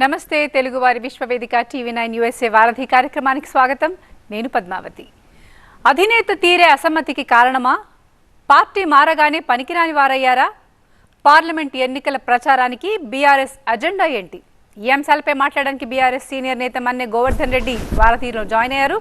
నమస్తే తెలుగువారి విశ్వవేదిక TV9 USA వారధి కార్యక్రమానికి స్వాగతం. నేను పద్మావతి. అధినేత తీరే అసమ్మతికి కారణమా? పార్టీ మారగానే పనికిరాని వారయ్యారా? పార్లమెంట్ ఎన్నికల ప్రచారానికి బీఆర్ఎస్ అజెండా ఏంటి? ఈ అంశాలపై మాట్లాడడానికి బీఆర్ఎస్ సీనియర్ నేత మన్నె గోవర్ధన్ రెడ్డి వారధిలో జాయిన్ అయ్యారు.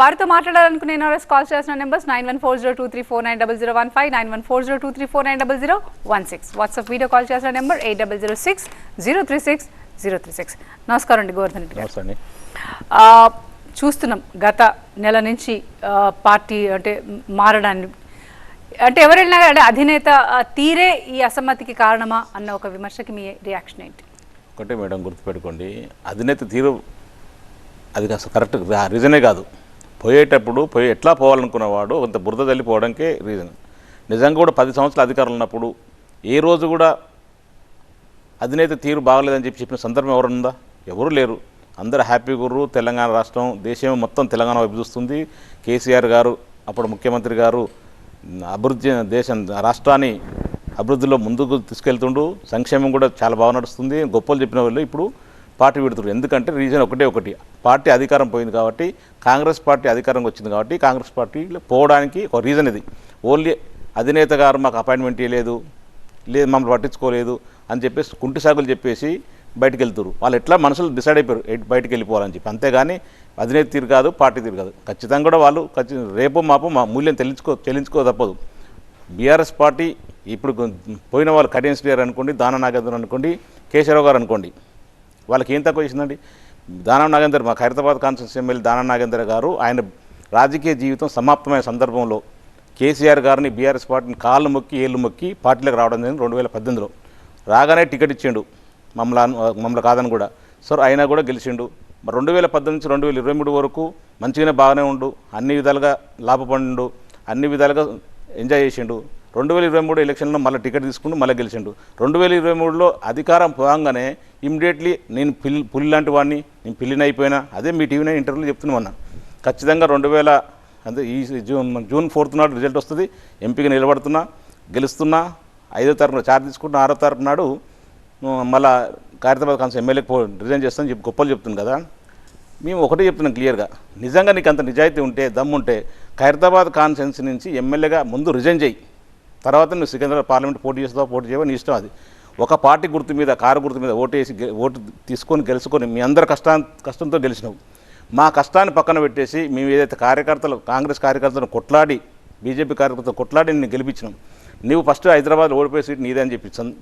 వారితో మాట్లాడాలనుకునే కాల్ చేసిన నెంబర్స్ 914023490015 914023490016. వాట్సాప్ వీడియో కాల్ చేసిన నెంబర్ 8006036036. నమస్కారం అండి గోవర్ధన్ రెడ్డి గారు. చూస్తున్నాం గత నెల నుంచి పార్టీ అంటే మారడాన్ని, అంటే ఎవరైనా అంటే అధినేత తీరే ఈ అసమ్మతికి కారణమా అన్న ఒక విమర్శకి మీ రియాక్షన్ ఏంటి? ఒకటే మేడం, గుర్తుపెట్టుకోండి, అధినేత తీరు అది కరెక్ట్ రీజనే కాదు. పోయేటప్పుడు ఎట్లా పోవాలనుకున్నవాడు కొంత బురద తల్లిపోవడానికే రీజన్. నిజంగా కూడా 10 సంవత్సరాల అధికారులు ఉన్నప్పుడు ఏ రోజు కూడా అధినేత తీరు బాగలేదని చెప్పిన సందర్భం ఎవరుందా? ఎవరు లేరు. అందరూ హ్యాపీగా గుర్రు. తెలంగాణ రాష్ట్రం, దేశం మొత్తం తెలంగాణ వైపు చూస్తుంది. కేసీఆర్ గారు అప్పుడు ముఖ్యమంత్రి గారు అభివృద్ధి రాష్ట్రాన్ని అభివృద్ధిలో ముందుకు తీసుకెళ్తుండు. సంక్షేమం కూడా చాలా బాగా నడుస్తుంది. గొప్పలు చెప్పిన వాళ్ళు ఇప్పుడు పార్టీ విడుతున్నారు. ఎందుకంటే రీజన్ ఒకటి, పార్టీ అధికారం పోయింది కాబట్టి, కాంగ్రెస్ పార్టీ అధికారంకి వచ్చింది కాబట్టి కాంగ్రెస్ పార్టీలో పోవడానికి ఒక రీజన్ ఇది. ఓన్లీ అధినేత గారు మాకు అపాయింట్మెంట్ ఇవ్వలేదు, మమ్మల్ని పట్టించుకోలేదు అని చెప్పేసి కుంటి సాగులు చెప్పేసి బయటకు వెళ్తారు. వాళ్ళు ఎట్లా మనసులు డిసైడ్ అయిపోయారు బయటకు వెళ్ళిపోవాలని చెప్పి. అంతేగాని అధినేత తీరు కాదు, పార్టీ తీరు కాదు. ఖచ్చితంగా కూడా వాళ్ళు రేపు మాపు మా మూల్యం చెల్లించుకో తప్పదు. బీఆర్ఎస్ పార్టీ ఇప్పుడు పోయిన వాళ్ళు కడియం శ్రీగారు అనుకోండి, దానం నాగేందర్ అనుకోండి, కేశవరావు గారు అనుకోండి, వాళ్ళకి ఏం తక్కువ చేసిందండి? దానం నాగేందర్, మా ఖైరతాబాద్ కాన్స్టిట్యూన్సీ ఎమ్మెల్యే దానం నాగేందర్ గారు ఆయన రాజకీయ జీవితం సమాప్తమైన సందర్భంలో కేసీఆర్ గారిని బీఆర్ఎస్ పార్టీని కాళ్ళు మొక్కి ఏళ్ళు మొక్కి పార్టీలోకి రావడం జరిగింది 2018లో. రాగానే టికెట్ ఇచ్చిండు మమ్మల్ని కాదని కూడా. సో అయినా కూడా గెలిచిండు. మరి 2018 నుంచి 2023 వరకు మంచిగానే బాగానే ఉండు, అన్ని విధాలుగా లాభపడిండు, అన్ని విధాలుగా ఎంజాయ్ చేసిండు. 2023 ఎలక్షన్లో మళ్ళీ టికెట్ తీసుకుంటూ మళ్ళీ గెలిచిండు. 2023లో అధికారం పోగానే ఇమ్మీడియట్లీ నేను పులి లాంటి వాడిని, నేను పిల్లిని అయిపోయినా, అదే మీ టీవీ9 ఇంటర్వ్యూలో చెప్తున్నా. ఖచ్చితంగా 2000 అంటే ఈ జూన్ 4th నాడు రిజల్ట్ వస్తుంది. ఎంపీగా నిలబడుతున్నా, గెలుస్తున్నా, 5వ తారీఖున చార్జ్ తీసుకుంటున్నా, 6వ తారీఖు నాడు మళ్ళీ ఖైరతాబాద్ కాన్స్టిట్యూన్సీ ఎమ్మెల్యేకి రిజైన్ చేస్తానని చెప్పి గొప్పలు చెప్తుంది కదా. మేము ఒకటే చెప్తున్నాం క్లియర్గా, నిజంగా నీకు అంత నిజాయితీ ఉంటే, దమ్ముంటే ఖైరతాబాద్ కాన్స్టిట్యూన్సీ నుంచి ఎమ్మెల్యేగా ముందు రిజైన్ చేయి. తర్వాత నువ్వు సికింద్రాబాద్ పార్లమెంట్ పోటీ చేస్తావో పోటీ చేయవో నీ ఇష్టం. అది ఒక పార్టీ గుర్తు మీద, కారు గుర్తు మీద ఓటు తీసుకొని గెలుచుకొని మీ అందరి కష్టంతో గెలిచినావు. మా కష్టాన్ని పక్కన పెట్టేసి మేము ఏదైతే కాంగ్రెస్ కార్యకర్తలను కొట్లాడి, బీజేపీ కార్యకర్తలు కొట్లాడి నేను గెలిపించినాం. నువ్వు ఫస్ట్ హైదరాబాద్ ఓడిపోయే సీట్ నీదే అని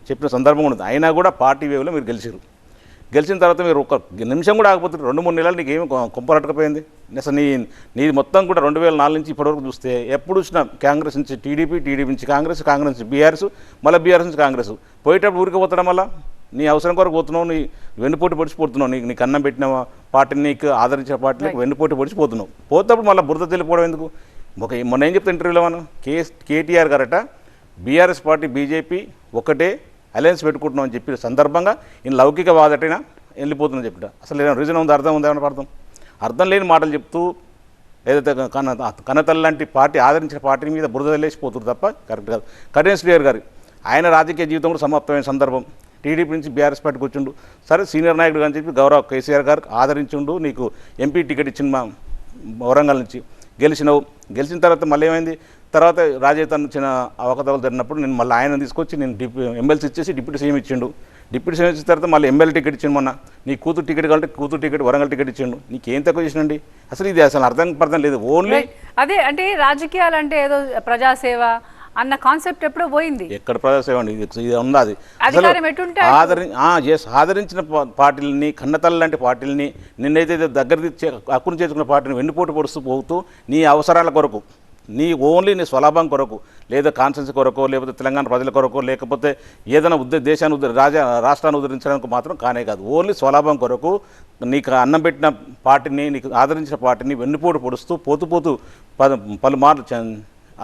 చెప్పిన సందర్భం ఉంది. అయినా కూడా పార్టీ వేవ్లో మీరు గెలిచారు. గెలిచిన తర్వాత మీరు ఒక నిమిషం కూడా ఆగిపోతుంది. 2-3 నెలలు నీకు ఏమి కొంపరట్టకపోయింది అసలు. నీ మొత్తం కూడా 2004 నుంచి ఇప్పటివరకు చూస్తే ఎప్పుడు చూసినా కాంగ్రెస్ నుంచి టీడీపీ నుంచి కాంగ్రెస్ నుంచి బీఆర్ఎస్, మళ్ళీ బీఆర్ఎస్ నుంచి కాంగ్రెస్. పోయేటప్పుడు ఊరికి పోతాడం వల్ల నీ అవసరం కొరకు పోతున్నావు, నీ వెన్నుపోటు పొడిచిపోతున్నావు. నీకు అన్నం పెట్టిన పార్టీని, నీకు ఆదరించిన పార్టీలకు వెన్నుపోటు పొడిచిపోతున్నావు. పోతప్పుడు మళ్ళీ బురద తెలిపోవడం ఎందుకు? మొన్న ఏం చెప్తే ఇంటర్వ్యూలో మనం కేటీఆర్ గారట బీఆర్ఎస్ పార్టీ బీజేపీ ఒకటే అలయన్స్ పెట్టుకుంటున్నాం అని చెప్పిన సందర్భంగా ఈయన లౌకిక వాదటైనా వెళ్ళిపోతుందని చెప్పిట. అసలు ఏదైనా రీజన్ ఉంది? అర్థం ఉందా? ఏమైనా అర్థం లేని మాటలు చెప్తూ ఏదైతే కన్నతల్లి లాంటి పార్టీ ఆదరించిన పార్టీ మీద బురద వెళ్ళేసిపోతుంది తప్ప కరెక్ట్ కాదు. కడియం శ్రీగారు గారు ఆయన రాజకీయ జీవితం కూడా సమాప్తమైన సందర్భం. టీడీపీ నుంచి బీఆర్ఎస్ పార్టీకి వచ్చిండు. సరే సీనియర్ నాయకుడు అని చెప్పి గౌరవ కేసీఆర్ గారికి ఆదరించుండు. నీకు ఎంపీ టికెట్ ఇచ్చింది మా వరంగల్ నుంచి, గెలిచినావు. గెలిచిన తర్వాత మళ్ళీ ఏమైంది? తర్వాత రాజేతన్ చిన్న అవకతవకలు జరిగినప్పుడు నేను మళ్ళీ ఆయన తీసుకొచ్చి నేను ఎమ్మెల్సీ ఇచ్చేసి డిప్యూటీ సీఎం ఇచ్చిండు. డిప్యూటీ సీఎం ఇచ్చిన తర్వాత మళ్ళీ ఎమ్మెల్యే టికెట్ ఇచ్చిండు. మొన్న నీ కూతురు టికెట్ కావాలంటే కూతురు టికెట్ వరంగల్ టికెట్ ఇచ్చిండు. నీకేం తక్కువ చేసినండి? అసలు ఇది అసలు అర్థం లేదు. ఓన్లీ అదే అంటే రాజకీయాలు అంటే ఏదో ప్రజాసేవ అన్న కాన్సెప్ట్ ఎప్పుడో పోయింది. ఎక్కడ ప్రజాసేవ అండి? ఇది ఉన్నది. ఆదరించిన పార్టీలని, కన్నతల్లి లాంటి పార్టీలని, నిన్నైతే దగ్గర హక్కును చేర్చుకున్న పార్టీని వెన్నుపోటు పొడుస్తూ పోతూ నీ అవసరాల కొరకు, నీ ఓన్లీ నీ స్వలాభం కొరకు, లేదా కాన్స్టిట్యూన్సీ కొరకు, లేకపోతే తెలంగాణ ప్రజల కొరకు, లేకపోతే ఏదైనా దేశాన్ని రాష్ట్రాన్ని ఉద్ధరించడానికి మాత్రం కానే కాదు. ఓన్లీ స్వలాభం కొరకు నీకు అన్నం పెట్టిన పార్టీని, నీకు ఆదరించిన పార్టీని వెన్నుపోటు పొడుస్తూ పోతూ పలుమార్లు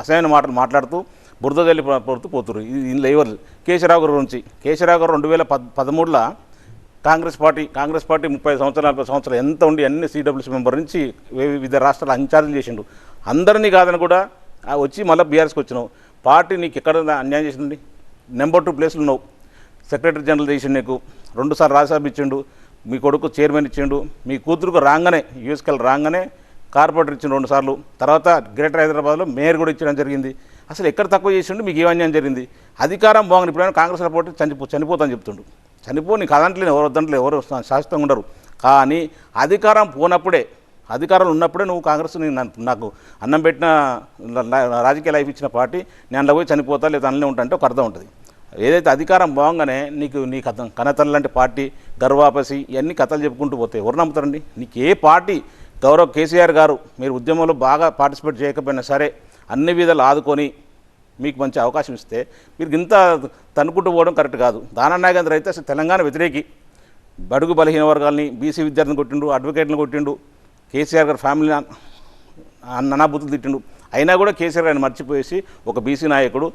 అసహ్యమైన మాటలు మాట్లాడుతూ బురద జల్లి పడుతూ పోతున్నారు. ఇందులో ఎవరు? కేశవరావు గారు గురించి. కేశవరావు గారు 2013లో కాంగ్రెస్ పార్టీ 30 సంవత్సరాలు 40 సంవత్సరాలు ఎంత ఉండి అన్ని CWC మెంబర్ నుంచి వివిధ రాష్ట్రాల ఇన్ఛార్జీలు చేసిండు. అందరినీ కాదని కూడా వచ్చి మళ్ళీ బీఆర్ఎస్కి వచ్చినావు. పార్టీ నీకు ఎక్కడ అన్యాయం చేసింది? నెంబర్ 2 ప్లేస్లో ఉన్నావు. సెక్రటరీ జనరల్ చేసిండు, నీకు 2 సార్లు రాజ్యసభ ఇచ్చిండు, మీ కొడుకు చైర్మన్ ఇచ్చిండు, మీ కూతురుకు రాగానే యూఎస్కెళ్ళి రాగానే కార్పొరేటర్ ఇచ్చిన 2 సార్లు, తర్వాత గ్రేటర్ హైదరాబాద్లో మేయర్ కూడా ఇచ్చడం జరిగింది. అసలు ఎక్కడ తక్కువ చేసిండు, మీకు ఏమన్యాయం జరిగింది? అధికారం బాగుంది. ఇప్పుడైనా కాంగ్రెస్లో పోటీ చనిపోతాను చెప్తుండు. చనిపోని కాదంటలేదు, ఎవరు వద్దంటలేదు, ఎవరు శాశ్వతంగా ఉండరు. కానీ అధికారం పోనప్పుడే, అధికారంలో ఉన్నప్పుడే నువ్వు కాంగ్రెస్ నాకు అన్నం పెట్టిన రాజకీయ లైఫ్ ఇచ్చిన పార్టీ నేను అందులో పోయి చనిపోతా లేదా అందులో ఉంటా అంటే ఒక అర్థం ఉంటుంది. ఏదైతే అధికారం బాగానే నీకు కనతల్లి లాంటి పార్టీ గర్వాపసి ఇవన్నీ కథలు చెప్పుకుంటూ పోతే ఎవరు నమ్ముతారండి? నీకు ఏ పార్టీ గౌరవ్ కేసీఆర్ గారు మీరు ఉద్యమంలో బాగా పార్టిసిపేట్ చేయకపోయినా సరే అన్ని విధాలు ఆదుకొని మీకు మంచి అవకాశం ఇస్తే మీరు ఇంత తనుకుంటూ పోవడం కరెక్ట్ కాదు. దానం నాగేంద్ర అయితే అసలు తెలంగాణ వ్యతిరేకి, బడుగు బలహీన వర్గాల్ని బీసీ విద్యార్థిని కొట్టిండు, అడ్వకేట్లను కొట్టిండు, కేసీఆర్ గారు ఫ్యామిలీ నానాబుద్ధులు తిట్టిండు. అయినా కూడా కేసీఆర్ గారిని మర్చిపోయేసి ఒక బీసీ నాయకుడు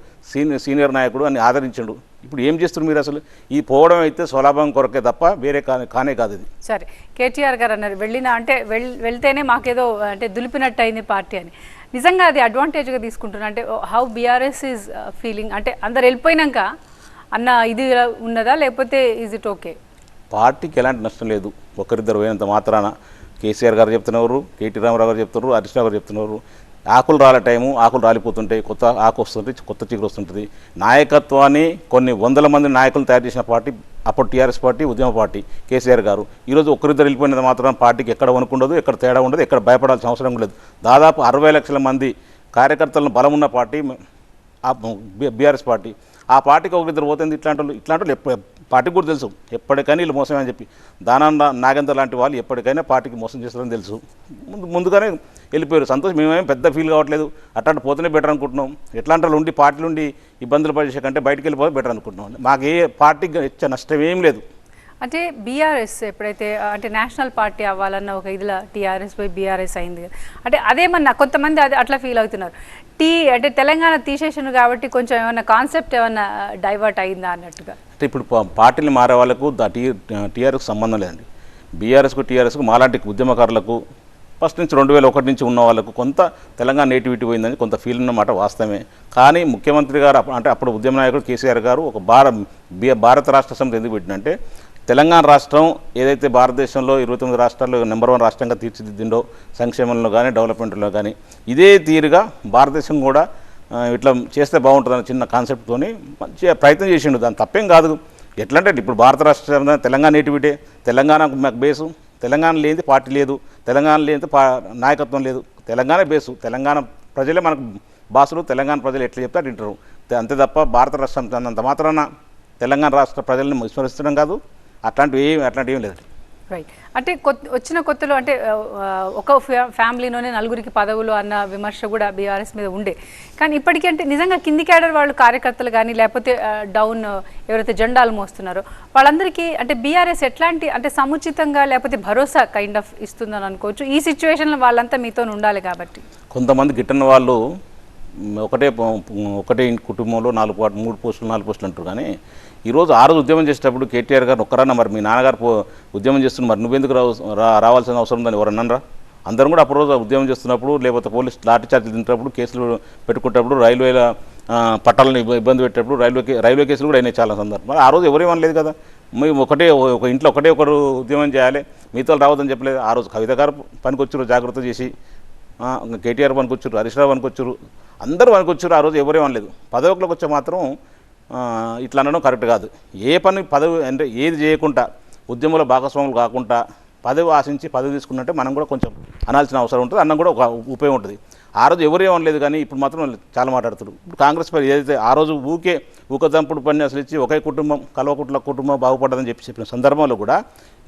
సీనియర్ నాయకుడు అని ఆదరించిండు. ఇప్పుడు ఏం చేస్తున్నారు మీరు? అసలు ఈ పోవడం అయితే స్వలాభం కొరకే తప్ప వేరే కానే కాదు ఇది. సరే, కేటీఆర్ గారు అన్నారు వెళ్ళినా అంటే వెళ్తేనే మాకేదో అంటే దులిపినట్టు అయింది పార్టీ అని. నిజంగా అది అడ్వాంటేజ్గా తీసుకుంటున్నా అంటే హౌ బీఆర్ఎస్ ఈజ్ ఫీలింగ్ అంటే అందరు వెళ్ళిపోయినాక అన్న ఇది ఉన్నదా లేకపోతే ఈజ్ ఇట్ ఓకే? పార్టీకి ఎలాంటి నష్టం లేదు. ఒకరిద్దరు పోయినంత మాత్రాన కేసీఆర్ గారు చెప్తున్నారు, కేటీ రామారావు గారు చెప్తున్నారు, హరీష్ రావు గారు చెప్తున్నారు. ఆకులు రాలే టైము, ఆకులు రాలిపోతుంటాయి, కొత్త ఆకు వస్తుంటుంది, కొత్త చిగురు వస్తుంటుంది. నాయకత్వాన్ని కొన్ని వందల మంది నాయకులు తయారు చేసిన పార్టీ అప్పుడు టీఆర్ఎస్ పార్టీ, ఉద్యమ పార్టీ కేసీఆర్ గారు. ఈరోజు ఒకరిద్దరు వెళ్ళిపోయినంత మాత్రం పార్టీకి ఎక్కడ వణుకుండదు, ఎక్కడ తేడా ఉండదు, ఎక్కడ భయపడాల్సిన అవసరం లేదు. దాదాపు 60 లక్షల మంది కార్యకర్తలను బలమున్న పార్టీ బీఆర్ఎస్ పార్టీ. ఆ పార్టీకి ఒకరిద్దరు పోతుంది. ఇట్లాంటి వాళ్ళు పార్టీకి కూడా తెలుసు ఎప్పటికైనా వీళ్ళు మోసమే అని చెప్పి. నాగేందర్ లాంటి వాళ్ళు ఎప్పటికైనా పార్టీకి మోసం చేస్తారని తెలుసు. ముందుగానే వెళ్ళిపోయారు. సంతోషం, మేమేం పెద్ద ఫీల్ కావట్లేదు. అట్లాంటి పోతేనే బెటర్ అనుకుంటున్నాం. ఎట్లాంటి వాళ్ళు ఉండి పార్టీలు ఉండి ఇబ్బందులు పడే కంటే బయటికి వెళ్ళిపోతే బెటర్ అనుకుంటున్నాం. మాకు ఏ పార్టీకి ఇచ్చే నష్టం ఏం లేదు. అంటే బీఆర్ఎస్ ఎప్పుడైతే అంటే నేషనల్ పార్టీ అవ్వాలన్న ఒక ఇదిలా టీఆర్ఎస్ పోయి బీఆర్ఎస్ అయింది కదా, అంటే అదేమన్నా కొంతమంది అది అట్లా ఫీల్ అవుతున్నారు. అంటే తెలంగాణ తీసేసాను కాబట్టి కొంచెం ఏమన్నా కాన్సెప్ట్ ఏమన్నా డైవర్ట్ అయిందా అన్నట్టుగా. అంటే ఇప్పుడు పార్టీలు మారే వాళ్ళకు టీఆర్ఎస్కి సంబంధం లేదండి. బీఆర్ఎస్కు టీఆర్ఎస్కు మాలాంటి ఉద్యమకారులకు ఫస్ట్ నుంచి 2001 నుంచి ఉన్న వాళ్ళకు కొంత తెలంగాణ నేటివిటీ పోయిందని కొంత ఫీల్ ఉన్నమాట వాస్తవమే. కానీ ముఖ్యమంత్రి గారు అంటే అప్పుడు ఉద్యమ నాయకుడు కేసీఆర్ గారు ఒక భారత రాష్ట్ర సమితి ఎందుకు పెట్టినంటే తెలంగాణ రాష్ట్రం ఏదైతే భారతదేశంలో 29 రాష్ట్రాల్లో నెంబర్ 1 రాష్ట్రంగా తీర్చిదిద్దిండో సంక్షేమంలో కానీ డెవలప్మెంట్లో కానీ ఇదే తీరుగా భారతదేశం కూడా ఇట్లా చేస్తే బాగుంటుందని చిన్న కాన్సెప్ట్తోని మంచిగా ప్రయత్నం చేసిండు. దాని తప్పేం కాదు. ఎట్లా అంటే ఇప్పుడు భారత రాష్ట్రం తెలంగాణ నేటివిటీ, తెలంగాణకు మాకు బేసు, తెలంగాణ లేనిది పార్టీ లేదు, తెలంగాణ లేనిది నాయకత్వం లేదు. తెలంగాణ బేసు, తెలంగాణ ప్రజలే మనకు బాసులు, తెలంగాణ ప్రజలు ఎట్లా చెప్తే అటు వింటారు. అంతే తప్ప భారత రాష్ట్రం అంత మాత్రాన తెలంగాణ రాష్ట్ర ప్రజల్ని విస్మరించడం కాదు. అట్లాంటివి ఏం లేదండి. రైట్. అంటే వచ్చిన కొత్తలో అంటే ఒక ఫ్యామిలీలోనే 4గురికి పదవులు అన్న విమర్శ కూడా బీఆర్ఎస్ మీద ఉండే. కానీ ఇప్పటికీ అంటే నిజంగా కింది క్యాడర్ వాళ్ళు కార్యకర్తలు కానీ లేకపోతే డౌన్ ఎవరైతే జెండాలు మోస్తున్నారో వాళ్ళందరికీ అంటే బీఆర్ఎస్ ఎట్లాంటి అంటే సముచితంగా లేకపోతే భరోసా కైండ్ ఆఫ్ ఇస్తుందని అనుకోవచ్చు. ఈ సిచ్యువేషన్లో వాళ్ళంతా మీతో ఉండాలి కాబట్టి. కొంతమంది గిట్టని వాళ్ళు ఒకటే కుటుంబంలో 3 పోస్టులు 4 పోస్టులు అంటారు. కానీ ఈరోజు ఆ రోజు ఉద్యమం చేసేటప్పుడు కేటీఆర్ గారు ఒక్కరన్నా మరి మీ నాన్నగారు ఉద్యమం చేస్తున్నారు, మరి నువ్వెందుకు రావాల్సిన అవసరం ఉందని ఎవరన్నారా? అందరం కూడా అప్పుడు రోజు ఉద్యమం చేస్తున్నప్పుడు లేకపోతే పోలీసు లాఠీ చార్జీలు తింటున్నప్పుడు కేసులు పెట్టుకునేటప్పుడు రైల్వేల పట్టాలను ఇబ్బంది పెట్టేటప్పుడు రైల్వే కేసులు కూడా అయినాయి చాలా సందర్భం. మరి ఆ రోజు ఎవరేమనలేదు కదా. మేము ఒక ఇంట్లో ఒకరు ఉద్యమం చేయాలి, మీతో రావద్దని చెప్పలేదు. ఆ రోజు కవిత గారు పనికొచ్చారు, జాగ్రత్త చేసి కేటీఆర్ పనికొచ్చారు, హరీష్ రావు పనికొచ్చారు, అందరూ పనికొచ్చారు. ఆ రోజు ఎవరేమనలేదు. పదవిలోకి వచ్చే మాత్రం ఇట్లా అనడం కరెక్ట్ కాదు. పదవి అంటే ఏది చేయకుండా ఉద్యమంలో భాగస్వాములు కాకుండా పదవి ఆశించి పదవి తీసుకున్నట్టే మనం కూడా కొంచెం అనాల్సిన అవసరం ఉంటుంది. అన్నం కూడా ఒక ఉపయోగం ఉంటుంది. ఆ రోజు ఎవరేమనలేదు. కానీ ఇప్పుడు మాత్రం చాలా మాట్లాడుతున్నారు. ఇప్పుడు కాంగ్రెస్ పార్టీ ఏదైతే ఆ రోజు ఊకదంపుడు పని అసలు ఇచ్చి ఒకే కుటుంబం కల్వకుట్ల కుటుంబం బాగుపడదని చెప్పిన సందర్భంలో కూడా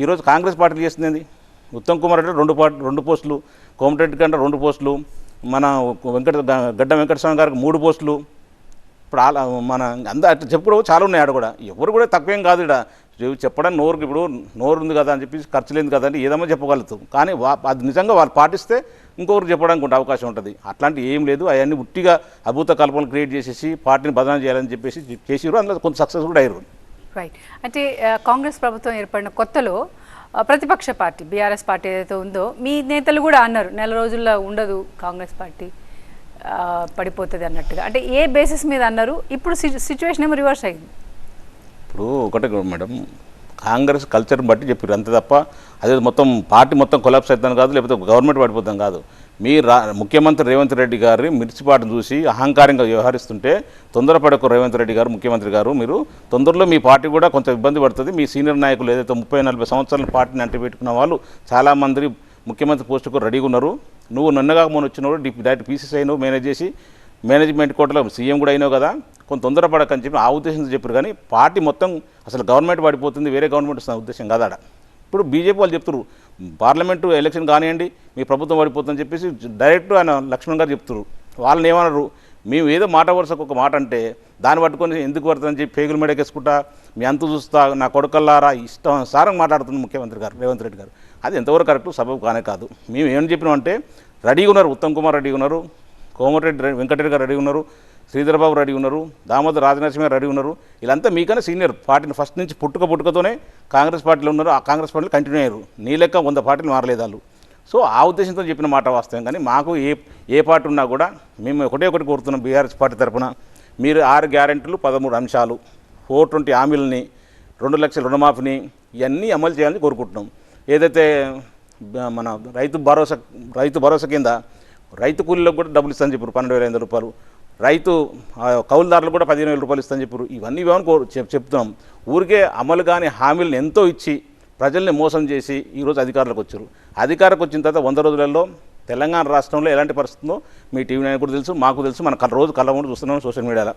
ఈరోజు కాంగ్రెస్ పార్టీలు చేస్తుంది. ఉత్తమ్ కుమార్ రెడ్డి 2 పోస్టులు, కోమటిరెడ్డి కంటే 2 పోస్టులు, మన గడ్డ వెంకటస్వామి గారికి 3 పోస్టులు. ఇప్పుడు మన అట్లా చెప్పుకోవడం చాలా ఉన్నాయి. ఆడ కూడా ఎవరు కూడా తక్కువేం కాదు. ఇక్కడ చెప్పడానికి నోరు ఉంది కదా అని చెప్పి ఖర్చు లేదు కదా అంటే ఏదమ్మా చెప్పగలుగుతాం. కానీ అది నిజంగా వాళ్ళు పాటిస్తే ఇంకొకరికి చెప్పడానికి ఉంటే అవకాశం ఉంటుంది. అట్లాంటి ఏం లేదు. అవన్నీ ఉట్టిగా అభూత కల్పనలు క్రియేట్ చేసేసి పార్టీని బదనాలు చేయాలని చెప్పేసి చేసిరు. అందులో కొంత సక్సెస్ కూడా అయ్యారు. రైట్. అంటే కాంగ్రెస్ ప్రభుత్వం ఏర్పడిన కొత్తలో ప్రతిపక్ష పార్టీ బీఆర్ఎస్ పార్టీ ఏదైతే ఉందో మీ నేతలు కూడా అన్నారు నెల రోజుల్లో ఉండదు కాంగ్రెస్ పార్టీ పడిపోతుంది అన్నట్టుగా. అంటే ఏ బేసిస్ మీద అన్నారు? ఇప్పుడు సిచ్యువేషన్ ఏమో రివర్స్ అయింది. ఇప్పుడు ఒకటే మేడం, కాంగ్రెస్ కల్చర్ని బట్టి చెప్పారు అంతే తప్ప అదే మొత్తం పార్టీ మొత్తం కొలాప్స్ అవుతాను కాదు, లేకపోతే గవర్నమెంట్ పడిపోతాం కాదు. మీ ముఖ్యమంత్రి రేవంత్ రెడ్డి గారి మిర్చిపాటును చూసి అహంకారంగా వ్యవహరిస్తుంటే తొందరపడకు రేవంత్ రెడ్డి గారు, ముఖ్యమంత్రి గారు. మీరు తొందరలో మీ పార్టీ కూడా కొంచెం ఇబ్బంది పడుతుంది. మీ సీనియర్ నాయకులు ఏదైతే 30-40 సంవత్సరాల పార్టీని అంటిపెట్టుకున్న వాళ్ళు చాలామంది ముఖ్యమంత్రి పోస్టుకు రెడీగా ఉన్నారు. నువ్వు నన్నగా మొన్న వచ్చినప్పుడు డైరెక్ట్ పీసీసీ అయినావు, మేనేజ్ చేసి మేనేజ్మెంట్ కోటలో సీఎం కూడా అయినావు కదా, కొంత తొందరపడకని చెప్పి ఆ ఉద్దేశంతో చెప్పారు. కానీ పార్టీ మొత్తం అసలు గవర్నమెంట్ పడిపోతుంది, వేరే గవర్నమెంట్ వస్తున్న ఉద్దేశం కాదాడ. ఇప్పుడు బీజేపీ వాళ్ళు చెప్తారు పార్లమెంటు ఎలక్షన్ కానివ్వండి మీ ప్రభుత్వం పడిపోతుందని చెప్పేసి డైరెక్ట్ ఆయన లక్ష్మణ్ గారు చెప్తారు. వాళ్ళని ఏమన్నారు, మేము ఏదో మాట వరుసకు ఒక మాట అంటే దాన్ని పట్టుకొని ఎందుకు పడుతుందని చెప్పి పేగులు మెడకేసుకుంటా మీ అంతు చూస్తా నా కొడుకల్లారా ఇష్టం సారం మాట్లాడుతుంది ముఖ్యమంత్రి గారు రేవంత్ రెడ్డి గారు. అది ఎంతవరకు కరెక్ట్ సబబు కానే కాదు. మేము ఏమని చెప్పినామంటే రెడీగా ఉన్నారు, ఉత్తమ్ కుమార్ రెడీగా ఉన్నారు, కోమటిరెడ్డి వెంకటరెడ్డి గారు రెడీగా ఉన్నారు, శ్రీధరబాబు రెడీ ఉన్నారు, దామోదర్ రాజనరసింహ రెడీ ఉన్నారు. వీళ్ళంతా మీకన్నా సీనియర్, పార్టీని ఫస్ట్ నుంచి పుట్టుకతోనే కాంగ్రెస్ పార్టీలో ఉన్నారు, ఆ కాంగ్రెస్ పార్టీలో కంటిన్యూ అయ్యారు. నీ లెక్క 100 పార్టీలు మారలేదు వాళ్ళు. సో ఆ ఉద్దేశంతో చెప్పిన మాట వాస్తవం. కానీ మాకు ఏ పార్టీ ఉన్నా కూడా మేము ఒకటి కోరుతున్నాం బీఆర్ఎస్ పార్టీ తరఫున, మీరు 6 గ్యారెంటీలు 13 అంశాలు 420 హామీలని 2 లక్షల రుణమాఫీని ఇవన్నీ అమలు చేయాలని కోరుకుంటున్నాం. ఏదైతే మన రైతు భరోసా కింద రైతు కూలీలకు కూడా డబ్బులు ఇస్తామని చెప్పారు 12,500 రూపాయలు, రైతు కౌలుదారులు కూడా 15,000 రూపాయలు ఇస్తామని చెప్పారు. ఇవన్నీ చెప్తున్నాం. ఊరికే అమలు కాని హామీలను ఎంతో ఇచ్చి ప్రజల్ని మోసం చేసి ఈరోజు అధికారులకు వచ్చారు. అధికారకు వచ్చిన తర్వాత 100 రోజులలో తెలంగాణ రాష్ట్రంలో ఎలాంటి పరిస్థితి ఉందో మీ టీవీ నైన్ కూడా తెలుసు, మాకు తెలుసు. మన రోజు కళ్ళ ముందు చూస్తున్నాం సోషల్ మీడియాలో.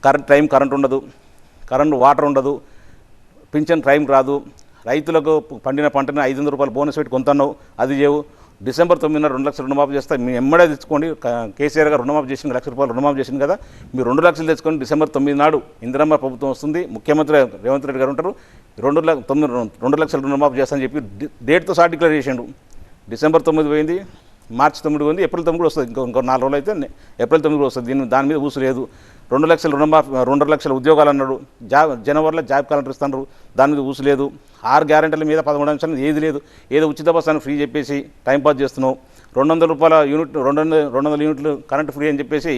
కరెంట్ ఉండదు, వాటర్ ఉండదు, పింఛన్ టైం రాదు, రైతులకు పండిన పంటని 500 రూపాయలు బోనస్ పెట్టి కొంటున్నావు, అది చేయవు. డిసెంబర్ 9న 2 లక్షల రుణమాఫీ చేస్తా, మీ ఎమ్మడే తెచ్చుకోండి. కేసీఆర్ గారు రుణమాఫీ చేసిన 1 లక్ష రూపాయలు రుణమాఫీ చేసింది కదా, మీరు 2 లక్షలు తెచ్చుకొని డిసెంబర్ 9 నాడు ఇందిరమ్మ ప్రభుత్వం వస్తుంది, ముఖ్యమంత్రి రేవంత్ రెడ్డి గారు ఉంటారు, 2 లక్షల రుణమాఫీ చేస్తానని చెప్పి డేట్తో సహా డిక్లేర్ చేసిండు. డిసెంబర్ 9 పోయింది, మార్చి 9 పోయింది, ఏప్రిల్ 9 కూడా వస్తుంది. ఇంకో 4 రోజులు అయితే ఏప్రిల్ 9 కూడా వస్తుంది. దాని మీద ఊసు లేదు. 2 లక్షల రుణమాఫీ, 2 లక్షల ఉద్యోగాలు అన్నాడు, జనవరిలో జాబ్ క్యాలెండర్ ఇస్తున్నారు, దాని మీద ఊసు లేదు. 6 గ్యారెంటీల మీద 13 అంశాలు ఏది లేదు. ఏదో ఉచిత బస్సు అని ఫ్రీ చెప్పేసి టైంపాస్ చేస్తున్నావు. 200 రూపాయల యూనిట్ 200 యూనిట్లు కరెంట్ ఫ్రీ అని చెప్పేసి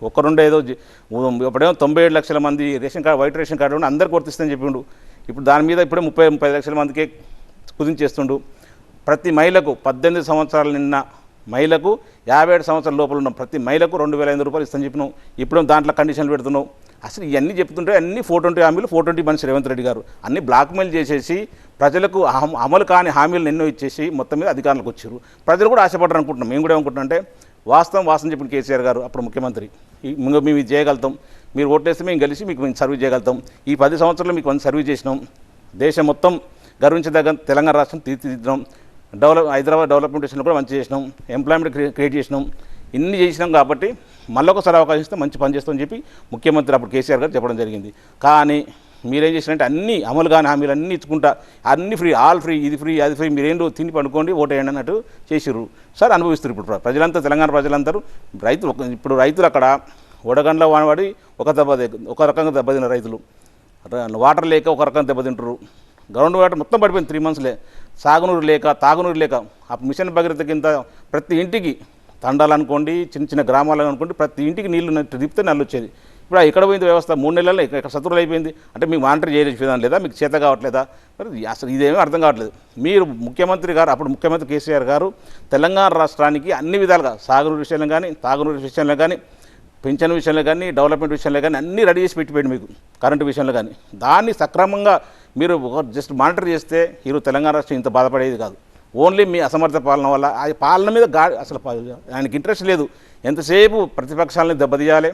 ఇప్పుడేమో 97 లక్షల మంది ration card white ration card అందరికీ వర్తిస్తుందని చెప్పిండు. ఇప్పుడు దాని మీద ఇప్పుడే 30 లక్షల మందికే కుదించేస్తుండు. ప్రతి మహిళకు 18 సంవత్సరాలు నిన్న మహిళకు 57 సంవత్సరాల లోపల ఉన్న ప్రతి మహిళకు 2,500 రూపాయలు ఇస్తాను చెప్పినావు. ఇప్పుడు దాంట్లో కండిషన్లు పెడుతున్నావు. అసలు ఇవన్నీ చెప్తుంటే అన్ని 420 హామీలు 420 మనిషి రేవంత్ రెడ్డి గారు అన్ని బ్లాక్మెయిల్ చేసేసి ప్రజలకు అమలు కాని హామీలను ఎన్నో ఇచ్చేసి మొత్తం మీద అధికారులకు వచ్చారు. ప్రజలు కూడా ఆశపడ్డారు అనుకుంటున్నాం. మేము కూడా ఏమనుకుంటున్నాం అంటే వాస్తవం చెప్పిన కేసీఆర్ గారు అప్పుడు ముఖ్యమంత్రి, మేము ఇది చేయగలుగుతాం, మీరు ఓట్లేస్తే మేము కలిసి మీకు సర్వీస్ చేయగలుగుతాం, ఈ 10 సంవత్సరాలు మీకు సర్వీస్ చేసినాం, దేశం మొత్తం గర్వించదగ్గ తెలంగాణ రాష్ట్రం తీర్చిదిద్దాం, హైదరాబాద్ డెవలప్మెంట్ విషయంలో కూడా మంచి చేసినాం, ఎంప్లాయ్మెంట్ క్రియేట్ చేసినాం, ఇన్ని చేసినాం కాబట్టి మళ్ళీ ఒకసారి అవకాశం ఇస్తే మంచి పని చేస్తామని చెప్పి ముఖ్యమంత్రి అప్పుడు కేసీఆర్ గారు చెప్పడం జరిగింది. కానీ మీరేం చేసినంటే అన్ని అమలు కాని హామీలు అన్నీ ఇచ్చుకుంటా అన్ని ఫ్రీ, ఆల్ ఫ్రీ, ఇది ఫ్రీ, అది ఫ్రీ, మీరేంటో తిని పండుకోండి ఓటేయండి అన్నట్టు చేసిర్రు. సార్ అనుభవిస్తారు ఇప్పుడు ప్రజలంతా, తెలంగాణ ప్రజలందరూ. ఇప్పుడు రైతులు అక్కడ వడగండ్ల వానబడి ఒక రకంగా దెబ్బతిన్న రైతులు, వాటర్ లేక ఒక రకంగా దెబ్బతింటారు. గ్రౌండ్ వాటర్ మొత్తం పడిపోయింది 3 మంత్స్లే. సాగునీరు లేక, తాగునీరు లేక, ఆ మిషన్ భగీరథ కింద ప్రతి ఇంటికి తండాలు అనుకోండి, చిన్న గ్రామాలు అనుకోండి, ప్రతి ఇంటికి నీళ్లు తిప్పితే నల్లు వచ్చేది. ఇప్పుడు ఎక్కడ పోయింది వ్యవస్థ? 3 నెలల్లో ఇక్కడ శత్రువులు అయిపోయింది. అంటే మీకు మానిటర్ చేయలేదు లేదా, మీకు చేత కావట్లేదా? అసలు ఇదేమీ అర్థం కావట్లేదు. మీరు ముఖ్యమంత్రి గారు, అప్పుడు ముఖ్యమంత్రి కేసీఆర్ గారు తెలంగాణ రాష్ట్రానికి అన్ని విధాలుగా సాగునీరు విషయంలో కానీ, తాగునీరు విషయంలో కానీ, పింఛన్ విషయంలో కానీ, డెవలప్మెంట్ విషయంలో కానీ అన్నీ రెడీ చేసి పెట్టిపోయింది మీకు. కరెంటు విషయంలో కానీ దాన్ని సక్రమంగా మీరు జస్ట్ మానిటర్ చేస్తే ఈరోజు తెలంగాణ రాష్ట్రం ఇంత బాధపడేది కాదు. ఓన్లీ మీ అసమర్థ పాలన వల్ల ఆ పాలన మీద అసలు ఆయనకి ఇంట్రెస్ట్ లేదు. ఎంతసేపు ప్రతిపక్షాలని దెబ్బతీయాలి,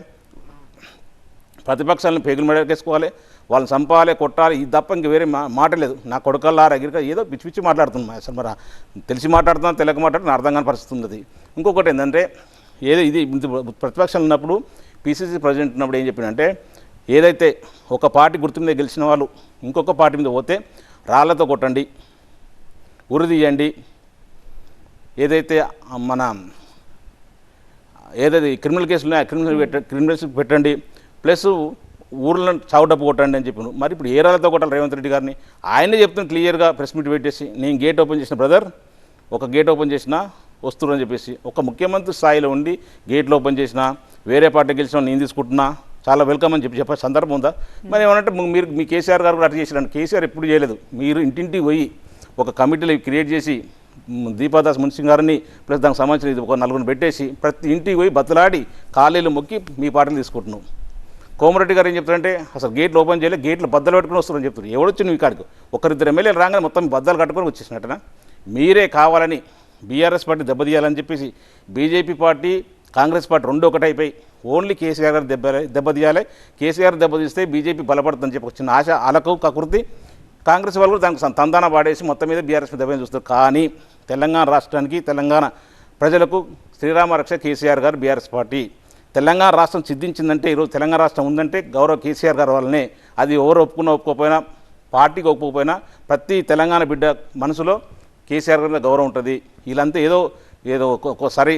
ప్రతిపక్షాలను పేగులు మెడకేసుకోవాలి, వాళ్ళని చంపాలి, కొట్టాలి, ఇది తప్ప ఇంక వేరే మాట లేదు. నా కొడుకల్లారా ఎగిరిక ఏదో పిచ్చి మాట్లాడుతున్నాం. అసలు మరి తెలిసి మాట్లాడుతున్నాను, తెలియక మాట్లాడుతున్నా, అర్థం కాని పరిస్థితి ఉంది. ఇంకొకటి ఏంటంటే ఇది ప్రతిపక్షాలు ఉన్నప్పుడు పీసీసీ ప్రెసిడెంట్ ఉన్నప్పుడు ఏం చెప్పినంటే, ఏదైతే ఒక పార్టీ గుర్తు మీద గెలిచిన వాళ్ళు ఇంకొక పార్టీ మీద పోతే రాళ్లతో కొట్టండి, ఉరి తీయండి, ఏదైతే క్రిమినల్ కేసులు క్రిమినల్స్ పెట్టండి, ప్లస్ ఊర్లో చావుడప్పు కొట్టండి అని చెప్పాను. మరి ఇప్పుడు ఏ రాళ్ళతో కొట్టాలి రేవంత్ రెడ్డి గారిని? ఆయనే చెప్తున్నా క్లియర్గా ప్రెస్ మీట్ పెట్టేసి, నేను గేట్ ఓపెన్ చేసిన బ్రదర్, ఒక గేట్ ఓపెన్ చేసినా వస్తురని చెప్పేసి. ఒక ముఖ్యమంత్రి స్థాయిలో ఉండి గేట్లు ఓపెన్ చేసినా, వేరే పార్టీ గెలిచిన నేను తీసుకుంటున్నా, చాలా వెల్కమ్ అని చెప్పే సందర్భం ఉందా? మరి ఏమనంటే మీరు మీ కేసీఆర్ గారు కూడా అట్లా చేసిరండి. కేసీఆర్ ఎప్పుడు చేయలేదు. మీరు ఇంటింటికి పోయి ఒక కమిటీలు క్రియేట్ చేసి దీపాదాస్ మున్సి గారిని ప్లస్ దానికి సంబంధించిన ఇది ఒక నలుగురిని పెట్టేసి ప్రతి ఇంటికి పోయి బతలాడి కాలేలు మొక్కి మీ పాటలు తీసుకుంటున్నాం. కోమరెడ్డి గారు ఏం చెప్తారంటే అసలు గేట్లు ఓపెన్ చేయలేదు, గేట్లు బద్దలు పెట్టుకుని వస్తారని చెప్తారు. ఎవడొచ్చి నువ్వు కాడికి ఒకరిద్దరు ఎమ్మెల్యేలు రాగానే మొత్తం బద్దలు కట్టుకొని వచ్చేసినట్టనా? మీరే కావాలని బీఆర్ఎస్ పార్టీ దెబ్బతీయాలని చెప్పేసి బీజేపీ పార్టీ కాంగ్రెస్ పార్టీ రెండు ఒకటైపోయి ఓన్లీ కేసీఆర్ గారు దెబ్బతీయాలి, కేసీఆర్ దెబ్బతీస్తే బీజేపీ బలపడుతుందని చెప్పి వచ్చిన ఆశ అలకు కకృతి కాంగ్రెస్ వాళ్ళు కూడా దానికి తందాన పాడేసి మొత్తం మీద బీఆర్ఎస్ దెబ్బని చూస్తారు. కానీ తెలంగాణ రాష్ట్రానికి తెలంగాణ ప్రజలకు శ్రీరామ రక్ష కేసీఆర్ గారు బీఆర్ఎస్ పార్టీ. తెలంగాణ రాష్ట్రం సిద్ధించిందంటే ఈరోజు తెలంగాణ రాష్ట్రం ఉందంటే గౌరవ కేసీఆర్ గారి వల్లనే. అది ఎవరు ఒప్పుకోకపోయినా పార్టీకి ఒప్పుకోకపోయినా ప్రతి తెలంగాణ బిడ్డ మనసులో కేసీఆర్ గారి గౌరవం ఉంటుంది. వీళ్ళంతా ఏదో ఒక్కోసారి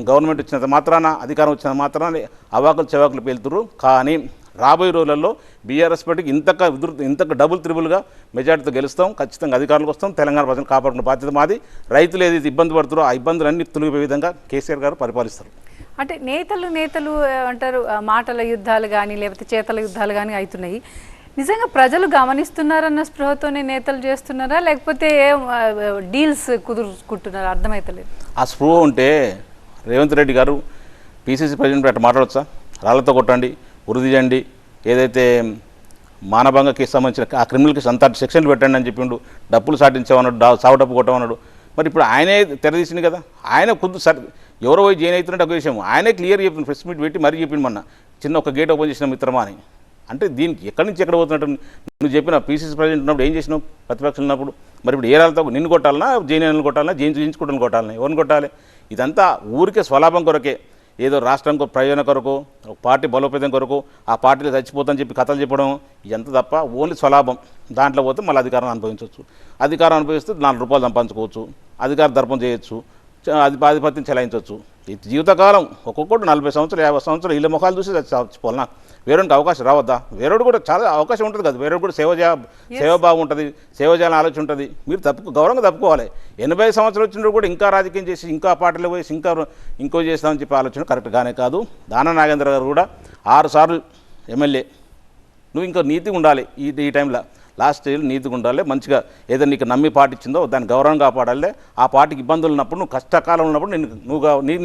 గవర్నమెంట్ వచ్చినంత మాత్రాన అధికారం వచ్చినంత మాత్రాన అవాకులు చెవాకులు పేలుతురు. కానీ రాబోయే రోజులలో బీఆర్ఎస్ పార్టీకి ఇంతకు డబుల్ త్రిబుల్గా మెజార్టీతో గెలుస్తాం, ఖచ్చితంగా అధికారులకు వస్తాం, తెలంగాణ ప్రజలు కాపాడుకున్న బాధ్యత మాది. రైతులు ఏదైతే ఇబ్బంది పడుతారో ఆ ఇబ్బందులన్నీ తొలగిపోయే విధంగా కేసీఆర్ గారు పరిపాలిస్తారు. అంటే నేతలు అంటారు మాటల యుద్ధాలు కానీ లేకపోతే చేతల యుద్ధాలు కానీ అవుతున్నాయి. నిజంగా ప్రజలు గమనిస్తున్నారన్న స్పృహతోనే నేతలు చేస్తున్నారా లేకపోతే డీల్స్ కుదుర్చుకుంటున్నారా? అర్థమవుతలేదు. ఆ స్పృహ ఉంటే రేవంత్ రెడ్డి గారు పీసీసీ ప్రెసిడెంట్ అట్లా మాట్లాడచ్చా? రాళ్లతో కొట్టండి, ఉరి తీయండి, ఏదైతే మానభంగ కేసు సంబంధించిన ఆ క్రిమినల్ కేసు అంతా సెక్షన్లు పెట్టండి అని చెప్పిండు, డప్పులు సాటించామన్నాడు, సాగు డప్పు కొట్టమన్నాడు. మరి ఇప్పుడు ఆయనే తెరదీసింది కదా, ఆయన కొద్ది సరే ఎవరో పోయి జైన్ అవుతున్నట్టు ఒక విషయం ఆయనే క్లియర్ చెప్పింది, ప్రెస్ మీట్ పెట్టి మరీ చెప్పింది మొన్న చిన్న ఒక గేట్ ఓపెన్ చేసిన మిత్రమా అని. అంటే దీనికి ఎక్కడి నుంచి ఎక్కడ పోతున్నట్టు నువ్వు చెప్పిన పీసీసీ ప్రెసిడెంట్ ఉన్నప్పుడు ఏం చేసినావు? ప్రతిపక్షం ఉన్నప్పుడు మరి ఇప్పుడు ఏ రాళ్ళతో నిన్ను కొట్టాలన్నా, జైన్ కొట్టాలన్నా, జయించుకుంటాను కొట్టాలని, ఎవరిని కొట్టాలి? ఇదంతా ఊరికే స్వలాభం కొరకే, ఏదో రాష్ట్రం ప్రయోజనం కొరకు, పార్టీ బలోపేతం కొరకు, ఆ పార్టీలో చచ్చిపోతామని చెప్పి కథలు చెప్పడం ఇదంతా తప్ప ఓన్లీ స్వలాభం. దాంట్లో పోతే మళ్ళీ అధికారం అనుభవించవచ్చు, అధికారం అనుభవిస్తే 4 రూపాయలు సంపాదించుకోవచ్చు, అధికార దర్పం చేయొచ్చు, ఆధిపత్యం చెలాయించవచ్చు. ఈ జీవితకాలం ఒక్కొక్కటి 40 సంవత్సరాలు 50 సంవత్సరాలు వీళ్ళ ముఖాలు చూసి చచ్చిపోవాలన్నా వేరేకి అవకాశం రావద్దా? వేరేడు కూడా చాలా అవకాశం ఉంటుంది కదా, వేరేడు కూడా సేవభావం ఉంటుంది, సేవ చేయాలని ఆలోచన ఉంటుంది. మీరు గౌరవంగా తప్పుకోవాలి. 80 సంవత్సరాలు వచ్చినప్పుడు కూడా ఇంకా రాజకీయం చేసి ఇంకా పార్టీలో పోయి ఇంకో చేస్తామని చెప్పి ఆలోచన కరెక్ట్గానే కాదు. దానా నాగేంద్ర గారు కూడా 6 సార్లు ఎమ్మెల్యే. నువ్వు ఇంకా నీతిగా ఉండాలి. ఈ టైంలో లాస్ట్ స్టేజ్లో నీతిగా ఉండాలి. మంచిగా ఏదైనా నీకు నమ్మి పార్టీ ఇచ్చిందో దాన్ని గౌరవం కాపాడాలి. ఆ పార్టీకి ఇబ్బందులు ఉన్నప్పుడు, నువ్వు కష్టకాలం ఉన్నప్పుడు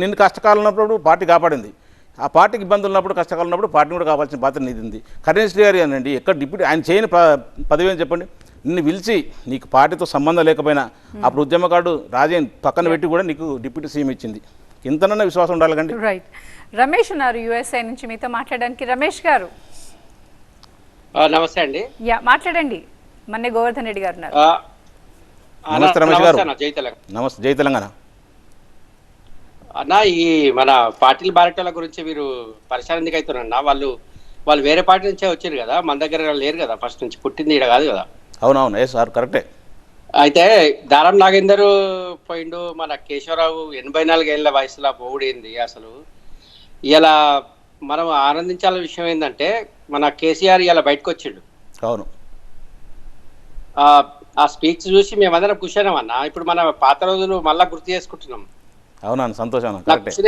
నిన్ను కష్టకాలం ఉన్నప్పుడు పార్టీ కాపాడింది. ఆ పార్టీకి ఇబ్బందులు ఉన్నప్పుడు, కష్టకాలం ఉన్నప్పుడు పార్టీని కూడా కావాల్సిన బాధ్యత నీది ఉంది. కరెన్సీ గారు అనండి ఎక్కడ డిప్యూటీ ఆయన చేయని పదవి అని చెప్పండి. నిన్ను పిలిచి నీకు పార్టీతో సంబంధం లేకపోయినా అప్పుడు ఉద్యమకారుడు రాజేన్ పక్కన పెట్టి కూడా నీకు డిప్యూటీ సీఎం ఇచ్చింది. ఇంతనన్నా విశ్వాసం ఉండాలి కండి. రైట్. రమేష్ ఉన్నారు యూఎస్ఐ నుంచి మీతో మాట్లాడడానికి. రమేష్ గారు నమస్తే అండి. మాట్లాడండి. మన్నే గోవర్ధన్ రెడ్డి గారు ఉన్నారు. నమస్తే రమేష్ గారు. జై తెలంగాణ. నమస్తే, జై తెలంగాణ అన్న. ఈ మన పార్టీల బారటాల గురించి మీరు పరిశీలన ఎందుకు అవుతున్నారన్న? వాళ్ళు వేరే పార్టీ నుంచే వచ్చారు కదా, మన దగ్గర లేరు కదా, ఫస్ట్ నుంచి పుట్టింది ఇక్కడ కాదు కదా. అవునవును, ఏ సార్ కరెక్టే. అయితే దారం నాగేందర్ పోయిండు, మన కేశవరావు 84 ఏళ్ళ వయసులో పోగుడైంది. అసలు ఇలా మనం ఆనందించాల విషయం ఏంటంటే మన కేసీఆర్ ఇలా బయటకు వచ్చిండు. అవును, ఆ స్పీచ్ చూసి మేమందరం కూర్చున్నాం అన్న. ఇప్పుడు మన పాత రోజులు మళ్ళా గుర్తు చేసుకుంటున్నాం. అవునా, సంతోషం.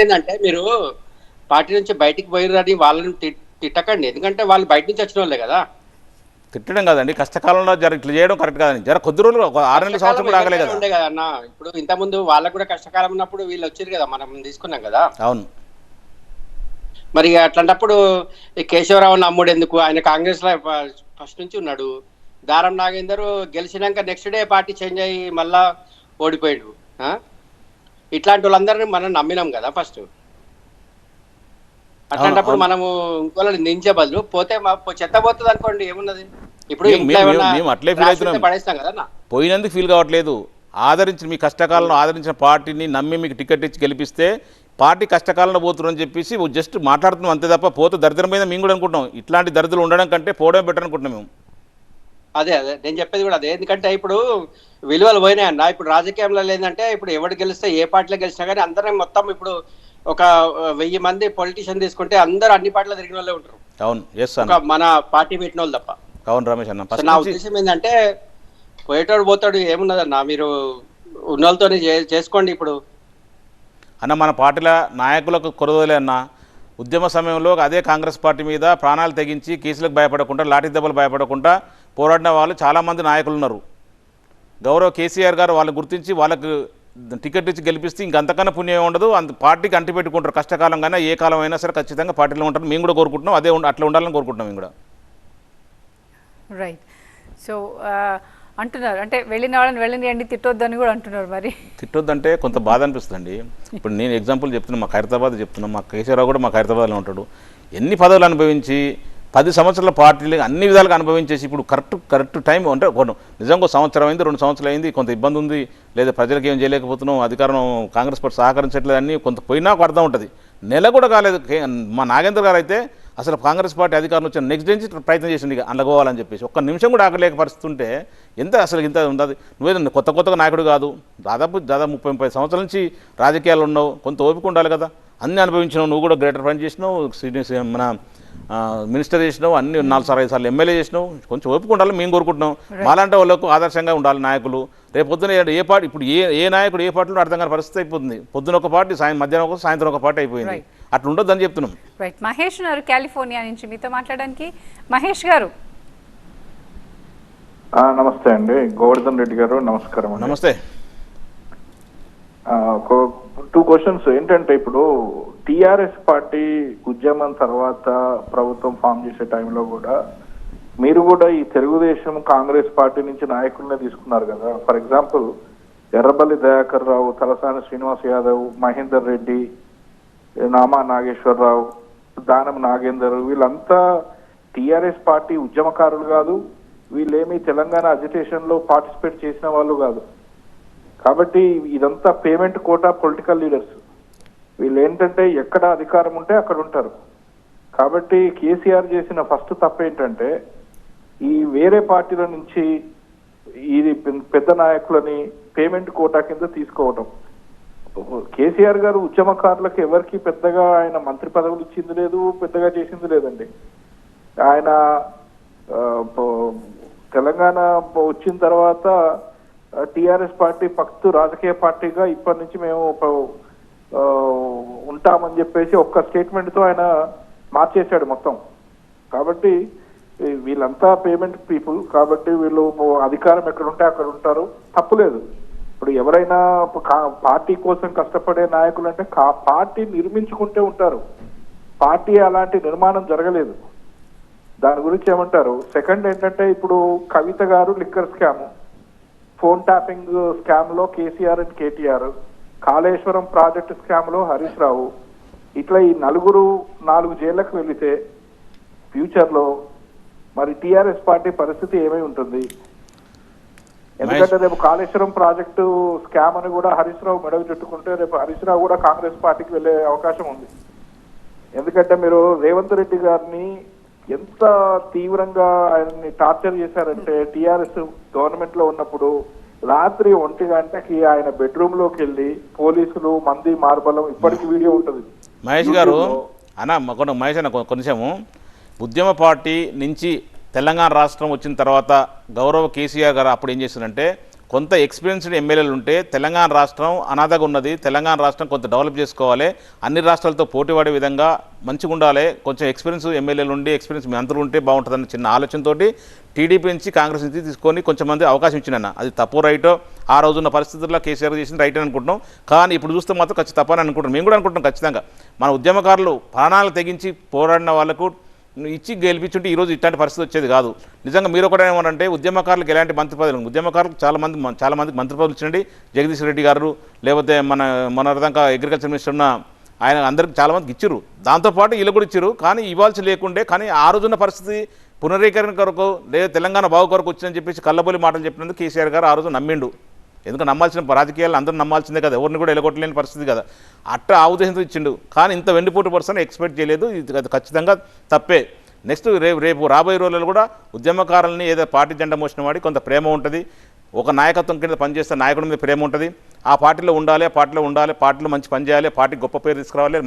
ఏంటంటే మీరు పార్టీ నుంచి బయటికి పోయిరని వాళ్ళని తిట్టకండి, ఎందుకంటే వాళ్ళు బయట నుంచి వచ్చిన వాళ్ళే కదా. తిట్టడం కాదండి, కష్టకాలంలో ఇట్లా చేయడం కరెక్ట్ కాదండి. జర కొద్ది రోజులు 6 సంవత్సరం కూడా ఆగలే కదా ఉండే కదా అన్న. ఇప్పుడు ఇంత ముందు వాళ్ళకు కూడా కష్టకాలం ఉన్నప్పుడు వీళ్ళు వచ్చారు కదా, మనం తీసుకున్నాం కదా. అవును, మరి అట్లాంటప్పుడు ఈ కేశవరావు నమ్ముడు ఎందుకు? ఆయన కాంగ్రెస్ లో ఫస్ట్ నుంచి ఉన్నాడు. దారం నాగేందర్ గెలిచినాక నెక్స్ట్ డే పార్టీ చేంజ్ అయ్యి మళ్ళా ఓడిపోయాడు. ఇట్లాంటి వాళ్ళందరినీ మనం నమ్మినాం కదా ఫస్ట్. అట్లాంటప్పుడు మనము ఇంకోళ్ళని నించే బదులు పోతే చెత్త పోతుంది అనుకోండి, ఏమున్నది? ఇప్పుడు అట్లే ఫీల్ అవుతున్నాం, పడేస్తాం కదా. పోయినందుకు ఫీల్ కావట్లేదు. ఆదరించిన మీ కష్టకాలంలో ఆదరించిన పార్టీని నమ్మి మీకు టికెట్ ఇచ్చి గెలిపిస్తే పార్టీ కష్టకాలంలో పోతున్నారని చెప్పేసి జస్ట్ మాట్లాడుతున్నాం అంతే తప్ప పోతే దరిద్రం మీద మేము కూడా అనుకుంటాం. ఇట్లాంటి దరిద్రులు ఉండడం కంటే పోవడం బెటర్ అనుకుంటున్నాం మేము. అదే నేను చెప్పేది కూడా అదే. ఎందుకంటే ఇప్పుడు విలువలు పోయినాయి అన్న. ఇప్పుడు రాజకీయంలో లేదంటే ఇప్పుడు ఎవరు గెలిస్తే ఏ పార్టీలో గెలిచినా కానీ అందరం మొత్తం ఇప్పుడు ఒక 1000 మంది పొలిటీషియన్ తీసుకుంటే అందరూ అన్ని పార్టీలో తిరిగిన వాళ్ళే ఉంటారు. అవును, ఎస్ అన్న, మన పార్టీ పెట్టిన వాళ్ళు తప్ప. అవును రమేష్ అన్న, నా ఉద్దేశం ఏంటంటే పోయేటోడు పోతాడు, ఏమున్నదన్న, మీరు ఉన్న వాళ్ళతోనే చేసుకోండి. ఇప్పుడు అన్న మన పార్టీల నాయకులకు కొరదలే అన్న, ఉద్యమ సమయంలో అదే కాంగ్రెస్ పార్టీ మీద ప్రాణాలు తెగించి కేసులకు భయపడకుండా లాఠీ దెబ్బలు భయపడకుండా పోరాడిన వాళ్ళు చాలామంది నాయకులు ఉన్నారు. గౌరవ కేసీఆర్ గారు వాళ్ళని గుర్తించి వాళ్ళకు టికెట్ ఇచ్చి గెలిపిస్తే ఇంకంతకన్నా పుణ్యం ఉండదు. అంత పార్టీకి అంటిపెట్టుకుంటారు. కష్టకాలం కానీ ఏ కాలం అయినా సరే ఖచ్చితంగా పార్టీలో ఉంటారు. మేము కూడా కోరుకుంటున్నాం, అదే అట్లా ఉండాలని కోరుకుంటున్నాం మేము కూడా. రైట్. సో అంటున్నారు అంటే వెళ్ళిన వాళ్ళని వెళ్ళనియండి తిట్టొద్దని కూడా అంటున్నారు. మరి తిట్టొద్దంటే కొంత బాధ అనిపిస్తుందండి. ఇప్పుడు నేను ఎగ్జాంపుల్ చెప్తున్నా, మా ఖైరతాబాద్ చెప్తున్నా, మా కేసీఆర్ కూడా మా ఖైరతాబాద్లో ఉంటాడు. ఎన్ని పదవులు అనుభవించి 10 సంవత్సరాల పార్టీలు అన్ని విధాలుగా అనుభవించేసి ఇప్పుడు కరెక్ట్ టైం అంటే నిజంగా సంవత్సరం అయింది, 2 సంవత్సరాలు అయింది, కొంత ఇబ్బంది ఉంది, లేదా ప్రజలకు ఏం చేయలేకపోతున్నాం, అధికారం కాంగ్రెస్ పార్టీ సహకరించట్లేదు అని కొంత పోయినా ఒక అర్థం ఉంటుంది. నెల కూడా కాలేదు. మా నాగేంద్ర గారు అయితే అసలు కాంగ్రెస్ పార్టీ అధికారులు వచ్చిన నెక్స్ట్ డే నుంచి ప్రయత్నం చేసింది ఇక అందులో పోవాలని చెప్పేసి. ఒక్క నిమిషం కూడా ఆగలేక పరిస్థితి ఉంటే ఎంత అసలు ఇంత ఉంటుంది. నువ్వేదో కొత్తగా నాయకుడు కాదు, దాదాపు 30-30 సంవత్సరాల నుంచి రాజకీయాలు ఉన్నావు, కొంత ఓపిక ఉండాలి కదా. అన్నీ అనుభవించినావు, నువ్వు కూడా గ్రేటర్ పని చేసినావు, మన మినిస్టర్ చేసినావు, అన్ని 4-5 సార్లు ఎమ్మెల్యే చేసినావు. కొంచెం ఓపిక ఉండాలి మేము కోరుకుంటున్నాం. మాలాంటి వాళ్ళకు ఆదర్శంగా ఉండాలి నాయకులు. రేపు పొద్దున ఏ పార్టీ ఇప్పుడు ఏ నాయకుడు ఏ పార్టీలో అర్థం కాని పరిస్థితి అయిపోతుంది. పొద్దున ఒక పార్టీ, మధ్యాహ్నం ఒక, సాయంత్రం ఒక పార్టీ అయిపోయింది. అట్లా ఉండొద్దని చెప్తున్నాం. రైట్. మహేష్ గారు కాలిఫోర్నియా నుంచి మీతో మాట్లాడడానికి. మహేష్ గారు నమస్తే అండి. గోవర్ధన్ రెడ్డి గారు నమస్కారం. నమస్తే. 2 క్వశ్చన్స్ ఏంటంటే, ఇప్పుడు టిఆర్ఎస్ పార్టీ ఉద్యమం తర్వాత ప్రభుత్వం ఫామ్ చేసే టైంలో కూడా మీరు కూడా ఈ తెలుగుదేశం కాంగ్రెస్ పార్టీ నుంచి నాయకులనే తీసుకున్నారు కదా. ఫర్ ఎగ్జాంపుల్ ఎర్రబల్లి దయాకర్ రావు, తలసాని శ్రీనివాస్ యాదవ్, మహేందర్ రెడ్డి, నామా నాగేశ్వరరావు, దానం నాగేందర్, వీళ్ళంతా టిఆర్ఎస్ పార్టీ ఉద్యమకారులు కాదు. వీళ్ళేమి తెలంగాణ అజిటేషన్ లో పార్టిసిపేట్ చేసిన వాళ్ళు కాదు. కాబట్టి ఇదంతా పేమెంట్ కోటా పొలిటికల్ లీడర్స్. వీళ్ళు ఏంటంటే ఎక్కడ అధికారం ఉంటే అక్కడ ఉంటారు. కాబట్టి కేసీఆర్ చేసిన ఫస్ట్ తప్పు ఏంటంటే ఈ వేరే పార్టీల నుంచి ఇది పెద్ద నాయకులని పేమెంట్ కోటా కింద తీసుకోవడం. కేసీఆర్ గారు ఉద్యమకారులకు ఎవరికి పెద్దగా ఆయన మంత్రి పదవులు ఇచ్చింది లేదు, పెద్దగా చేసింది లేదండి. ఆయన తెలంగాణ వచ్చిన తర్వాత టిఆర్ఎస్ పార్టీ పక్తు రాజకీయ పార్టీగా ఇప్పటి నుంచి మేము ఉంటామని చెప్పేసి ఒక్క స్టేట్మెంట్ తో ఆయన మార్చేశాడు మొత్తం. కాబట్టి వీళ్ళంతా పేమెంట్ పీపుల్. కాబట్టి వీళ్ళు అధికారం ఎక్కడ ఉంటే అక్కడ ఉంటారు, తప్పులేదు. ఇప్పుడు ఎవరైనా పార్టీ కోసం కష్టపడే నాయకులు అంటే పార్టీ నిర్మించుకుంటే ఉంటారు. పార్టీ అలాంటి నిర్మాణం జరగలేదు. దాని గురించి ఏమంటారు? సెకండ్ ఏంటంటే, ఇప్పుడు కవిత గారు liquor scam, phone tapping scam లో KCR and KTR, Kaleshwaram project scam లో హరీష్ రావు, ఇట్లా ఈ నలుగురు 4 జైళ్లకు వెళితే ఫ్యూచర్ లో మరి టిఆర్ఎస్ పార్టీ పరిస్థితి ఏమై ఉంటుంది? ఎందుకంటే రేపు కాళేశ్వరం ప్రాజెక్టు స్కామ్ అని కూడా హరీష్ రావు మెడకు చుట్టుకుంటే రేపు హరీష్ రావు కూడా కాంగ్రెస్ పార్టీకి వెళ్లే అవకాశం ఉంది. ఎందుకంటే మీరు రేవంత్ రెడ్డి గారిని ఎంత తీవ్రంగా ఆయన్ని టార్చర్ చేశారంటే, టిఆర్ఎస్ గవర్నమెంట్ లో ఉన్నప్పుడు రాత్రి 1 గంటకి ఆయన బెడ్రూమ్ లోకి వెళ్ళి పోలీసులు మంది మార్బలం, ఇప్పటికీ వీడియో ఉంటుంది. మహేష్ గారు మహేష్ అన్న కొంచెము ఉద్యమ పార్టీ నుంచి తెలంగాణ రాష్ట్రం వచ్చిన తర్వాత గౌరవ కేసీఆర్ గారు అప్పుడు ఏం చేశారంటే, కొంత ఎక్స్పీరియన్స్డ్ ఎమ్మెల్యేలు ఉంటే తెలంగాణ రాష్ట్రం అనాథగా ఉన్నది, తెలంగాణ రాష్ట్రం కొంత డెవలప్ చేసుకోవాలి, అన్ని రాష్ట్రాలతో పోటీ పడే విధంగా మంచిగా ఉండాలి, కొంచెం ఎక్స్పీరియన్స్ ఎమ్మెల్యేలు ఉండి ఎక్స్పీరియన్స్ మంత్రులు ఉంటే బాగుంటుందన్న చిన్న ఆలోచనతోటి టీడీపీ నుంచి కాంగ్రెస్ నుంచి తీసుకొని కొంచెం మంది అవకాశం ఇచ్చినన్న. అది తప్పు రైటో ఆ రోజున్న పరిస్థితుల్లో కేసీఆర్ చేసిన రైట్ అని అనుకుంటున్నాం. కానీ ఇప్పుడు చూస్తే మాత్రం ఖచ్చితంగా తప్పని అనుకుంటున్నాం. మేము కూడా అనుకుంటున్నాం ఖచ్చితంగా మన ఉద్యమకారులు ప్రాణాలు తెగించి పోరాడిన వాళ్ళకు ఇచ్చి గెలిపించుంటే ఈరోజు ఇట్లాంటి పరిస్థితి వచ్చేది కాదు. నిజంగా మీరు ఒకటే ఏమంటే ఉద్యమకారులకు ఎలాంటి మంత్రి పదవులు, ఉద్యమకారులకు చాలా మందికి మంత్రి పదవులు ఇచ్చినండి. జగదీష్ రెడ్డి గారు, లేకపోతే మన దాకా అగ్రికల్చర్ మినిస్టర్ ఉన్న ఆయన అందరికి చాలామందికి ఇచ్చారు. దాంతోపాటు వీళ్ళు కూడా ఇచ్చారు. కానీ ఇవ్వాల్సి లేకుండే, కానీ ఆ రోజున్న పరిస్థితి పునరీకరణ కొరకు లేదా తెలంగాణ బాగు కొరకు వచ్చిందని చెప్పేసి కళ్ళబొలి మాటలు చెప్పినందుకు కేసీఆర్ గారు ఆ రోజు నమ్మిండు. ఎందుకంటే నమ్మాల్సిన రాజకీయాలు అందరూ నమ్మాల్సిందే కదా, ఎవరిని కూడా ఎలగొట్టలేని పరిస్థితి కదా. అట్ట ఆ ఉద్దేశంతో ఇచ్చిండు. కానీ ఇంత వెండిపోటు పర్సన్ ఎక్స్పెక్ట్ చేయలేదు. ఇది ఖచ్చితంగా తప్పే. నెక్స్ట్ రేపు రాబోయే రోజుల్లో కూడా ఉద్యమకారులని ఏదో పార్టీ జెండా మోసిన వాడి కొంత ప్రేమ ఉంటుంది, ఒక నాయకత్వం కింద పనిచేస్తే నాయకుడి మీద ప్రేమ ఉంటుంది, ఆ పార్టీలో ఉండాలి, పార్టీలో మంచి పని చేయాలి, పార్టీకి గొప్ప పేరు తీసుకురావాలి,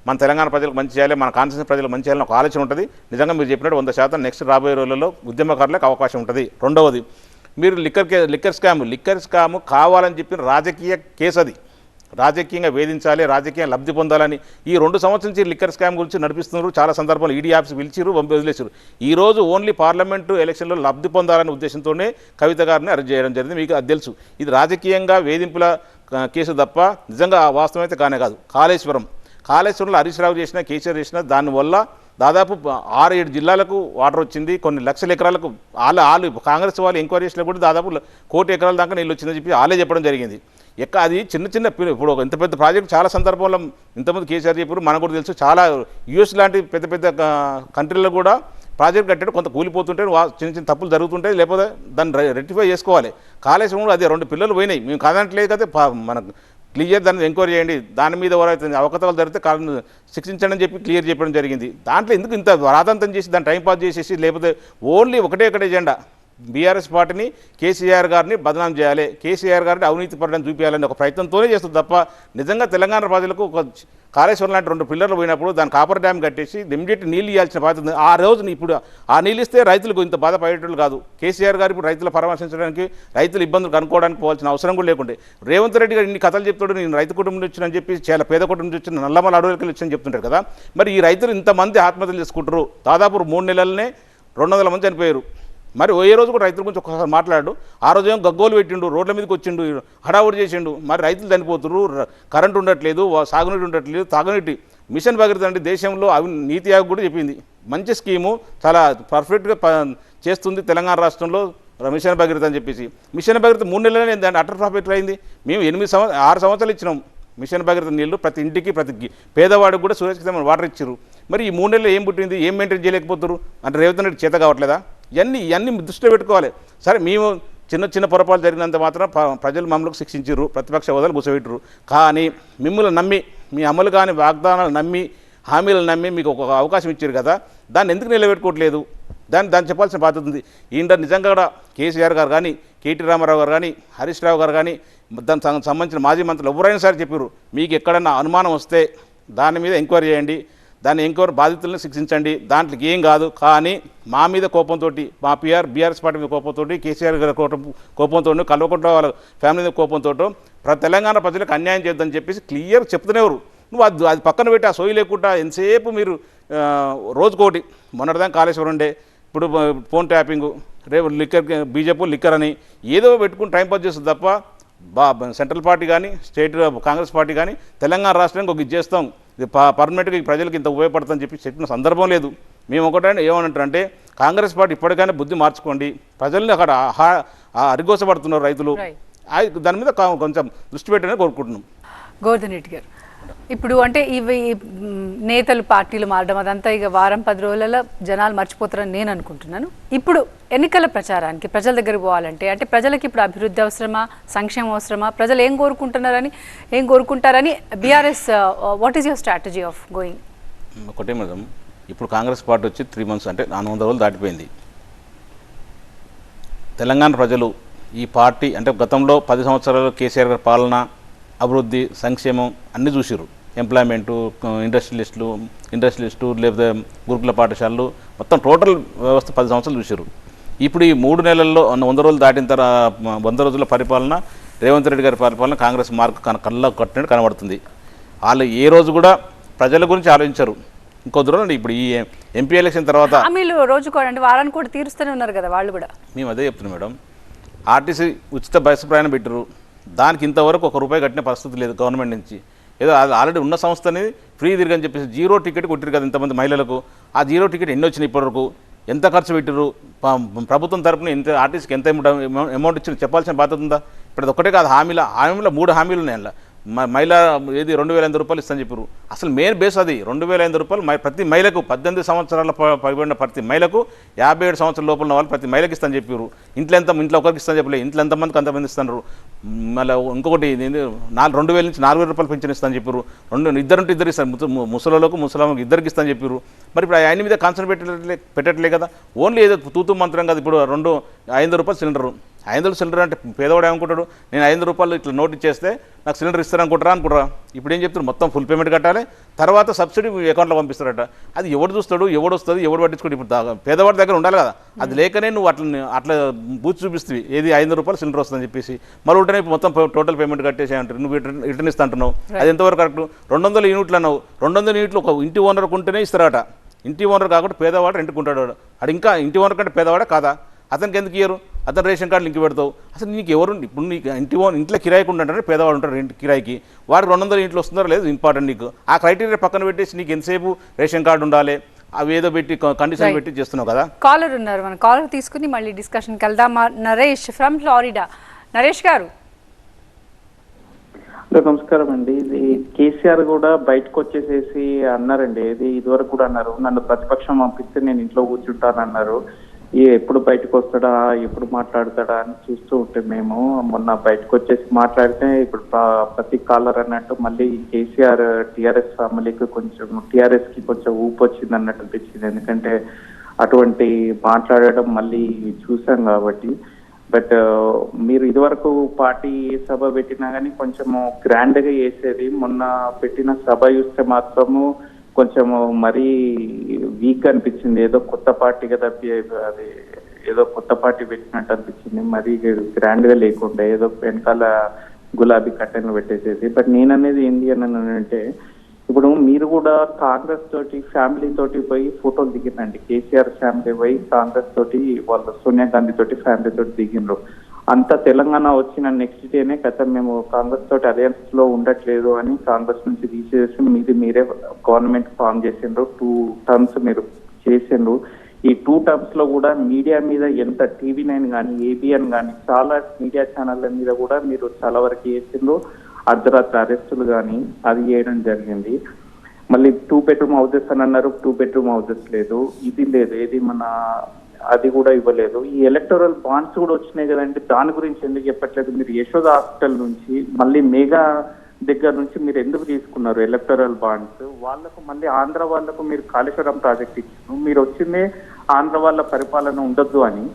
మన తెలంగాణ ప్రజలకు మంచి చేయాలి, మన కాన్స్టిట్యూన్సీ ప్రజలకు మంచి చేయాలని ఒక ఆలోచన ఉంటుంది. నిజంగా మీరు చెప్పినట్టు 100% నెక్స్ట్ రాబోయే రోజుల్లో ఉద్యమకారులకు అవకాశం ఉంటుంది. రెండవది, మీరు లిక్కర్ స్కామ్ కావాలని చెప్పిన రాజకీయ కేసు, అది రాజకీయంగా వేధించాలి, రాజకీయంగా లబ్ధి పొందాలని ఈ 2 సంవత్సరాల నుంచి లిక్కర్ స్కామ్ గురించి నడిపిస్తున్నారు. చాలా సందర్భాలు ఈడీ ఆఫీస్ పిలిచిరు, వదిలేసారు. ఈ రోజు ఓన్లీ పార్లమెంటు ఎలక్షన్లో లబ్ధి పొందాలనే ఉద్దేశంతోనే కవిత గారిని అరెస్ట్ చేయడం జరిగింది. మీకు అది తెలుసు. ఇది రాజకీయంగా వేధింపుల కేసు తప్ప నిజంగా వాస్తవం అయితే కానే కాదు. కాళేశ్వరంలో హరీష్ రావు చేసిన, కేసీఆర్ చేసిన దానివల్ల దాదాపు 6-7 జిల్లాలకు వాటర్ వచ్చింది. కొన్ని లక్షల ఎకరాలకు వాళ్ళు కాంగ్రెస్ వాళ్ళు ఎంక్వైరీ చేసినా కూడా దాదాపు 1 కోటి ఎకరాల దాకా నీళ్ళు వచ్చిందని చెప్పి వాళ్ళే చెప్పడం జరిగింది. అది చిన్న ఇప్పుడు ఇంత పెద్ద ప్రాజెక్ట్ చాలా సందర్భంలో ఇంతమంది కేసీఆర్ చెప్పారు, మనకు కూడా తెలుసు. చాలా యూఎస్ లాంటి పెద్ద కంట్రీల్లో కూడా ప్రాజెక్ట్ కట్టాడు, కొంత కూలిపోతుంటే చిన్న తప్పులు జరుగుతుంటాయి, లేకపోతే దాన్ని రెక్టిఫై చేసుకోవాలి. కాళేశ్వరంలో అదే 2 పిల్లలు పోయినాయి, మేము కాదంటలేదు కదా, మనకు క్లియర్ దాన్ని ఎంక్వైరీ చేయండి, దాని మీద ఎవరైతే అవకతవకలు జరిగితే కాళ్ళను శిక్షించండి అని చెప్పి క్లియర్ చెప్పడం జరిగింది. దాంట్లో ఎందుకు ఇంత రాదంతం చేసి దాన్ని టైంపాస్ చేసేసి, లేకపోతే ఓన్లీ ఒకటే ఎజెండా బీఆర్ఎస్ పార్టీని, కేసీఆర్ గారిని బదనాం చేయాలి, కేసీఆర్ గారిని అవినీతి పడడం చూపించాలని ఒక ప్రయత్నంతోనే చేస్తుంది తప్ప నిజంగా తెలంగాణ ప్రజలకు ఒక కాళేశ్వరం లాంటి 2 పిల్లర్లు పోయినప్పుడు దాని కాపర్ డ్యామ్ కట్టేసి ఇమ్మీడియట్ నీళ్ళు ఇవ్వాల్సిన బాధ్యత. ఆ రోజు ఇప్పుడు ఆ నీళ్ళు ఇస్తే రైతులకు ఇంత బాధపడేటట్లు కాదు. కేసీఆర్ గారు ఇప్పుడు రైతులు పరామర్శించడానికి, రైతుల ఇబ్బందులు కనుక్కోవడానికి పోవాల్సిన అవసరం కూడా లేకుండే. రేవంత్ రెడ్డి గారు ఇన్ని కథలు చెప్తాడు, నేను రైతు కుటుంబం నుంచి అని చెప్పి చాలా పేద కుటుంబం నుంచి వచ్చిన నల్లమల అడవులకి వచ్చి చెప్తుంటారు కదా. మరి ఈ రైతులు ఇంతమంది ఆత్మహత్యలు చేసుకుంటారు, దాదాపు 3 నెలలనే 200 మంది చనిపోయారు. మరి ఏ రోజు కూడా రైతుల గురించి ఒక్కసారి మాట్లాడు. ఆ రోజు ఏమో గగ్గోలు పెట్టిండు, రోడ్ల మీదకి వచ్చిండు, హడావుడి చేసిండు. మరి రైతులు చనిపోతున్నారు, కరెంటు ఉండట్లేదు, సాగునీటి ఉండట్లేదు, తాగునీటి మిషన్ భగీరథ అంటే దేశంలో నీతి ఆయోగ్ కూడా చెప్పింది. మంచి స్కీము, చాలా పర్ఫెక్ట్గా చేస్తుంది తెలంగాణ రాష్ట్రంలో మిషన్ భగీరథ అని చెప్పేసి. మిషన్ భగీరథ 3 నెలలనే దాన్ని అటర్ ప్రాఫిట్ అయింది. మేము 6 సంవత్సరాలు ఇచ్చినాం మిషన్ భగీరథ నీళ్లు. ప్రతి ఇంటికి ప్రతి పేదవాడికి కూడా సురక్షితమైన వాటర్ ఇచ్చారు. మరి ఈ 3 నెలలు ఏం పుట్టింది, ఏం మెయింటైన్ చేయలేకపోతారు అంటే రేవంత్ రెడ్డి చేత కావట్లేదా? ఇవన్నీ దృష్టిలో పెట్టుకోవాలి. సరే, మేము చిన్న పొరపాటు జరిగినంత మాత్రం ప్రజలు మమ్మల్ని శిక్షించారు, ప్రతిపక్ష హోదాలు కూర్చోబెట్టరు. కానీ మిమ్మల్ని నమ్మి, మీ అమలు కాని వాగ్దానాలు నమ్మి, హామీలు నమ్మి మీకు ఒక అవకాశం ఇచ్చారు కదా, దాన్ని ఎందుకు నిలబెట్టుకోవట్లేదు? దాన్ని చెప్పాల్సిన బాధ్యత ఉంది. ఈయన నిజంగా కూడా కేసీఆర్ గారు కానీ, కేటీ రామారావు గారు కానీ, హరీష్ రావు గారు కానీ, దానికి సంబంధించిన మాజీ మంత్రులు ఎవరైనా సరే చెప్పారు, మీకు ఎక్కడన్నా అనుమానం వస్తే దాని మీద ఎంక్వైరీ చేయండి, దాన్ని ఎంక్వైరీ బాధితులను శిక్షించండి, దాంట్లోకి ఏం కాదు. కానీ మా మీద కోపంతో, మా బీఆర్ఎస్ పార్టీ మీద కోపంతో, కేసీఆర్ గారి కోపంతో, కల్వకుంట్ల వాళ్ళ ఫ్యామిలీ మీద కోపంతో తెలంగాణ ప్రజలకు అన్యాయం చేద్దని చెప్పేసి క్లియర్ చెప్తునేవారు. నువ్వు అది పక్కన పెట్టి ఆ సోయి లేకుండా ఎంతసేపు మీరు రోజుకోటి, మొన్నటిదాకా కాళేశ్వరం ఉండే, ఇప్పుడు ఫోన్ ట్యాపింగు, రేపు లిక్కర్, బీజేపీ లిక్కర్ అని ఏదో పెట్టుకుని టైంపాస్ చేస్తుంది తప్ప సెంట్రల్ పార్టీ కానీ, స్టేట్ కాంగ్రెస్ పార్టీ కానీ తెలంగాణ రాష్ట్రానికి ఒక ఇది చేస్తాం, ఇది పర్మనెంట్గా ప్రజలకు ఇంత ఉపయోగపడుతుందని చెప్పి చెప్పిన సందర్భం లేదు. మేము ఒకటే ఏమనంటారంటే, కాంగ్రెస్ పార్టీ ఇప్పటికైనా బుద్ధి మార్చుకోండి, ప్రజల్ని అక్కడ అరిగోసపడుతున్నారు రైతులు, దాని మీద కొంచెం దృష్టి పెట్టాలని కోరుకుంటున్నాం. గోవర్ధన్ రెడ్డి గారు, ఇప్పుడు అంటే ఇవి నేతలు పార్టీలు మారడం అదంతా ఇక వారం 10 రోజులలో జనాలు మర్చిపోతారని నేను అనుకుంటున్నాను. ఇప్పుడు ఎన్నికల ప్రచారానికి ప్రజల దగ్గరికి పోవాలంటే, అంటే ప్రజలకి ఇప్పుడు అభివృద్ధి అవసరమా, సంక్షేమం అవసరమా, ప్రజలు ఏం కోరుకుంటారని BRS what is your strategy of going? ఒకటే మేడం, ఇప్పుడు కాంగ్రెస్ పార్టీ వచ్చి 3 months అంటే 400 రోజులు దాటిపోయింది. తెలంగాణ ప్రజలు ఈ పార్టీ అంటే గతంలో 10 సంవత్సరాలు కేసీఆర్ గారి పాలన, అభివృద్ధి, సంక్షేమం అన్నీ చూసిరు. ఎంప్లాయ్మెంటు, ఇండస్ట్రియలిస్టు లేకపోతే గురుకుల పాఠశాలలు, మొత్తం టోటల్ వ్యవస్థ 10 సంవత్సరాలు చూసిరు. ఇప్పుడు ఈ 3 నెలల్లో 100 రోజులు దాటిన తర్వాత 100 రోజుల పరిపాలన, రేవంత్ రెడ్డి గారి పరిపాలన కాంగ్రెస్ మార్క్ కళ్ళకు కట్టినట్టు కనబడుతుంది. వాళ్ళు ఏ రోజు కూడా ప్రజల గురించి ఆలోచించరు. ఇంకో దూరం ఇప్పుడు ఈ ఎంపీ ఎలక్షన్ తర్వాత హామీలు రోజుకోండి, వారానికి కూడా తీరుస్తూనే ఉన్నారు కదా వాళ్ళు కూడా. మేము అదే చెప్తున్నాం మేడం. ఆర్టీసీ ఉచిత బస్సు ప్రయాణం పెట్టారు, దానికి ఇంతవరకు ₹1 కట్టిన పరిస్థితి లేదు గవర్నమెంట్ నుంచి. ఏదో అది ఆల్రెడీ ఉన్న సంస్థని ఫ్రీ తిరిగని చెప్పేసి 0 టికెట్ కొట్టారు కదా ఇంతమంది మహిళలకు. ఆ 0 టికెట్ ఎన్ని వచ్చినాయి ఇప్పటివరకు, ఎంత ఖర్చు పెట్టారు, ప్రభుత్వం తరపున ఎంత ఆర్టీసీకి ఎంత అమౌంట్ ఇచ్చిన చెప్పాల్సిన బాధ్యత ఉందా? ఇప్పుడు అది ఒకటే కాదు, హామీలో 3 హామీలు ఉన్నాయి. అందులో మహిళ ఏది ₹2,500 ఇస్తాను చెప్పారు. అసలు మెయిన్ బేస్ అది ₹2,500 ప్రతి మహిళకు, 18 సంవత్సరాల పైబడిన ప్రతి మహిళకు, 57 సంవత్సరాల లోపల ఉన్న వాళ్ళు ప్రతి మహిళకి ఇస్తాను చెప్పారు. ఇంట్లో ఒకరికి ఇస్తాను చెప్పలేదు, ఇంట్లో ఎంతమందికి అంతమంది ఇస్తున్నారు. మళ్ళీ ఇంకొకటి ₹2,000 నుంచి ₹4,000 పెన్షన్ ఇస్తాను చెప్పారు. ఇద్దరు ఇస్తారు, ముసలాలకు ఇద్దరికి ఇస్తాను చెప్పారు. మరి ఇప్పుడు ఆయన మీద కాన్సన్ట్రేట్ పెట్టట్లే కదా, ఓన్లీ ఏదో తూతూ మంత్రం కదా. ఇప్పుడు ₹500 సిలిండరు, 500 సిలిండర్ అంటే పేదవాడు ఏమనుకుంటాడు, నేను 500 రూపాయలు ఇట్లా నోట్ ఇచ్చేస్తే నాకు సిలిండర్ ఇస్తారనుకుంటారా అనుకుంటారా? ఇప్పుడు ఏం చెప్తారు, మొత్తం ఫుల్ పేమెంట్ కట్టాలి, తర్వాత సబ్సిడీ అకౌంట్లో పంపిస్తారట. అది ఎవడు చూస్తాడు, ఎవడు వస్తుంది, ఎవడు పట్టించుకోడు. ఇప్పుడు పేదవాడి దగ్గర ఉండాలి కదా, అది లేకనే నువ్వు అట్లా బూచి చూపిస్తుంది, ఏది 500 రూపాయలు సిలిండర్ వస్తుందని చెప్పేసి. మళ్ళీ ఉంటేనే మొత్తం టోటల్ పేమెంట్ కట్టేసి అంటారు, నువ్వు రిటర్న్ ఇస్తా అంటున్నావు. అది ఎంతవరకు కరెక్ట్? 200 యూనిట్లు అన్నావు, 200 యూనిట్లు ఒక ఇంటి ఓనర్కి ఉంటేనే ఇస్తారట. ఇంటి ఓనర్ కాకుండా పేదవాడు రెంట్కుంటాడు, అది ఇంకా ఇంటి ఓనర్ కంటే పేదవాడే కాదా? అతనికి ఎందుకు ఇయ్యరు? అతను రేషన్ కార్డు లింక్ పెడతావు. అసలు నీకు ఎవరు ఇప్పుడు నీకు ఇంట్లో కిరాయికి ఉంటుంటే పేదవాడు ఉంటాడు ఇంటి కిరాయికి, వాడు 200 ఇంట్లో వస్తున్నారో లేదు ఇంపార్టెంట్. నీకు ఆ క్రైటీరియా పక్కన పెట్టేసి నీకు ఎంతసేపు రేషన్ కార్డు ఉండాలి, అవి ఏదో పెట్టి కండిషన్ పెట్టి చేస్తున్నావు కదా. కాలర్ ఉన్నారు, మన కాలర్ తీసుకుని మళ్ళీ డిస్కషన్కి వెళ్దాం. Naresh from Florida. నరేష్ గారు నమస్కారం అండి. ఇది కేసీఆర్ కూడా బయటకు వచ్చేసేసి అన్నారండి, ఇదివరకు కూడా అన్నారు, నన్ను ప్రతిపక్షం పంపిస్తే నేను ఇంట్లో కూర్చుంటాను అన్నారు. ఎప్పుడు బయటకు వస్తాడా, ఎప్పుడు మాట్లాడతాడా అని చూస్తూ ఉంటే మేము మొన్న బయటకు వచ్చేసి మాట్లాడితే ఇప్పుడు ప్రతి కాలర్ అన్నట్టు మళ్ళీ కేసీఆర్ టీఆర్ఎస్ ఫ్యామిలీకి టీఆర్ఎస్ కి కొంచెం ఊపు వచ్చింది అన్నట్టు అనిపించింది. ఎందుకంటే అటువంటి మాట్లాడడం మళ్ళీ చూసాం కాబట్టి. బట్ మీరు ఇదివరకు పార్టీ సభ పెట్టినా కానీ కొంచెము గ్రాండ్ గా చేసేది, మొన్న పెట్టిన సభ చూస్తే మాత్రము కొంచెము మరీ వీక్ అనిపించింది. ఏదో కొత్త పార్టీ కదా, అది ఏదో కొత్త పార్టీ పెట్టినట్టు అనిపించింది. మరీ గ్రాండ్ గా లేకుండా ఏదో వెనకాల గులాబీ కట్టెను పెట్టేసేది. బట్ నేననేది ఏంటి అని అంటే, ఇప్పుడు మీరు కూడా కాంగ్రెస్ తోటి ఫ్యామిలీ తోటి పోయి ఫోటోలు దిగిరండి. కేసీఆర్ ఫ్యామిలీ పోయి కాంగ్రెస్ తోటి వాళ్ళ సోనియా గాంధీ తోటి ఫ్యామిలీ తోటి దిగినరు. అంత తెలంగాణ వచ్చిన నెక్స్ట్ డేనే కదా మేము కాంగ్రెస్ తోటి అలయన్స్ లో ఉండట్లేదు అని కాంగ్రెస్ నుంచి తీసేసి మీరే గవర్నమెంట్ ఫామ్ చేసిండ్రు. 2 టర్మ్స్ మీరు చేసిండ్రు. ఈ 2 టర్మ్స్ లో కూడా మీడియా మీద ఎంత TV9 కానీ ABN కానీ చాలా మీడియా ఛానళ్ళ మీద కూడా మీరు చాలా వరకు చేసిండ్రు. అర్ధరాత్రి అరెస్టులు కానీ అది చేయడం జరిగింది. మళ్ళీ 2 bedroom హౌసెస్ అని అన్నారు, 2 bedroom హౌసెస్ లేదు, ఇది లేదు, ఏది మన అది కూడా ఇవ్వలేదు. ఈ ఎలక్టోరల్ బాండ్స్ కూడా వచ్చినాయి కదండి, దాని గురించి ఎందుకు చెప్పట్లేదు? మీరు యశోద హాస్పిటల్ నుంచి మళ్ళీ మేఘా దగ్గర నుంచి మీరు ఎందుకు తీసుకున్నారు ఎలక్టోరల్ బాండ్స్? వాళ్ళకు మళ్ళీ ఆంధ్ర వాళ్ళకు మీరు కాళేశ్వరం ప్రాజెక్ట్ ఇచ్చారు, మీరు వచ్చిందే ఆంధ్ర వాళ్ళ పరిపాలన ఉండొద్దు అని.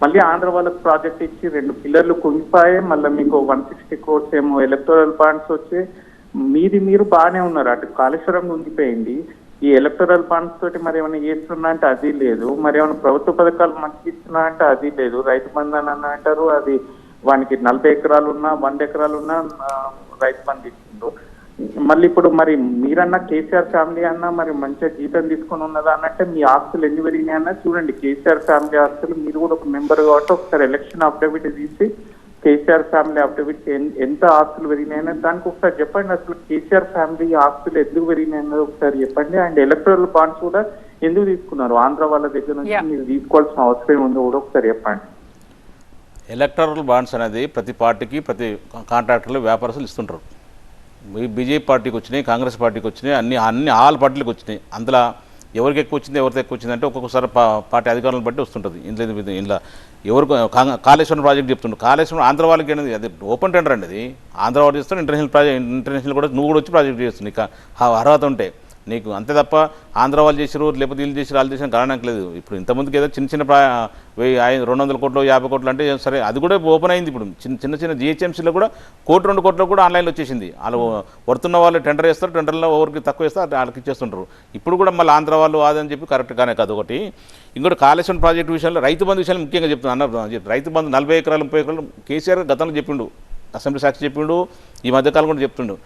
మళ్ళీ ఆంధ్ర వాళ్ళకు ప్రాజెక్ట్ ఇచ్చి 2 పిల్లర్లు కుంగిపోయాయి, మళ్ళీ మీకు 160 crores ఏమో ఎలక్టోరల్ బాండ్స్ వచ్చి మీరు బాగానే ఉన్నారు. అటు కాళేశ్వరం కుంగిపోయింది, ఈ ఎలక్టోరల్ బాండ్స్ తోటి మరి ఏమైనా చేస్తున్నా అంటే అది లేదు, మరి ఏమైనా ప్రభుత్వ పథకాలు మంచిగా ఇస్తున్నా అంటే అది లేదు. రైతు బంధు అని అంటారు, అది వానికి 40 ఎకరాలు ఉన్నా 100 ఎకరాలు ఉన్నా రైతు బంధు ఇస్తుండ్రు. మళ్ళీ ఇప్పుడు మరి మీరన్నా కేసీఆర్ ఫ్యామిలీ అన్నా మరి మంచిగా జీతం తీసుకొని ఉన్నదా అన్నట్టే మీ ఆస్తులు ఎన్ని పెరిగినాయి అన్నా చూడండి. కేసీఆర్ ఫ్యామిలీ ఆస్తులు, మీరు కూడా ఒక మెంబర్ కాబట్టి ఒకసారి ఎలక్షన్ అఫిడవిట్ తీసి కేసీఆర్ ఫ్యామిలీ అఫిడవిట్ ఎంత ఆస్తులు పెరిగినాయన్నా దానికి ఒకసారి చెప్పండి. అసలు కేసీఆర్ ఫ్యామిలీ ఆస్తులు ఎందుకు పెరిగినాయన్నది ఒకసారి చెప్పండి. అండ్ ఎలక్టోరల్ బాండ్స్ కూడా ఎందుకు తీసుకున్నారు ఆంధ్ర వాళ్ళ దగ్గర నుంచి, మీరు తీసుకోవాల్సిన అవసరం ఉందో కూడా ఒకసారి చెప్పండి. ఎలక్టోరల్ బాండ్స్ అనేది ప్రతి పార్టీకి ప్రతి కాంట్రాక్టర్లు వ్యాపారస్తులు ఇస్తుంటారు. బీజేపీ పార్టీకి వచ్చినాయి, కాంగ్రెస్ పార్టీకి వచ్చినాయి, అన్ని ఆల్ పార్టీలకు వచ్చినాయి. అందులో ఎవరికి ఎక్కువ వచ్చింది ఎవరికి ఎక్కువ వచ్చింది అంటే ఒక్కొక్కసారి పార్టీ అధికారులను బట్టి వస్తుంటుంది. ఇంట్లో ఎవరు కాళేశ్వరం ప్రాజెక్ట్ చెప్తుండ్రు, కాళేశ్వరం ఆంధ్ర వాళ్ళకి అనేది అది ఓపెన్ టెండర్ అండి. అది ఆంధ్ర వాళ్ళు చేస్తారు, ఇంటర్నేషనల్ కూడా నువ్వు కూడా వచ్చి ప్రాజెక్ట్ చేస్తుంది నీకు అర్హత ఉంటే నీకు, అంతే తప్ప ఆంధ్ర వాళ్ళు చేసారు లేకపోతే వీళ్ళు చేసారు వాళ్ళు చేసిన కారణానికి లేదు. ఇప్పుడు ఇంతమందికి ఏదో చిన్న 200 కోట్లు 50 కోట్లు అంటే సరే, అది కూడా ఓపెన్ అయింది. ఇప్పుడు చిన్న GHMCలో కూడా 1 2 కోట్లు కూడా ఆన్లైన్లో వచ్చేసింది. వాళ్ళు వర్తున్న వాళ్ళు టెండర్ వేస్తారు, టెండర్లో ఎవరికి తక్కువ వేస్తారు వాళ్ళకి ఇచ్చేస్తుంటారు. ఇప్పుడు కూడా మళ్ళీ ఆంధ్ర వాళ్ళు ఆదని చెప్పి కరెక్ట్గానే కాదు. ఒకటి ఇంకోటి కాళేశ్వరం ప్రాజెక్టు విషయంలో రైతు బంధు విషయాలు ముఖ్యంగా చెప్తున్నారు. రైతు బంధు 40 ఎకరాలు 30 ఎకరాలు కేసీఆర్ గతంలో చెప్పిండు, అసెంబ్లీ సాక్షి చెప్పిండు, ఈ మధ్యకాలం కూడా చెప్తుండు.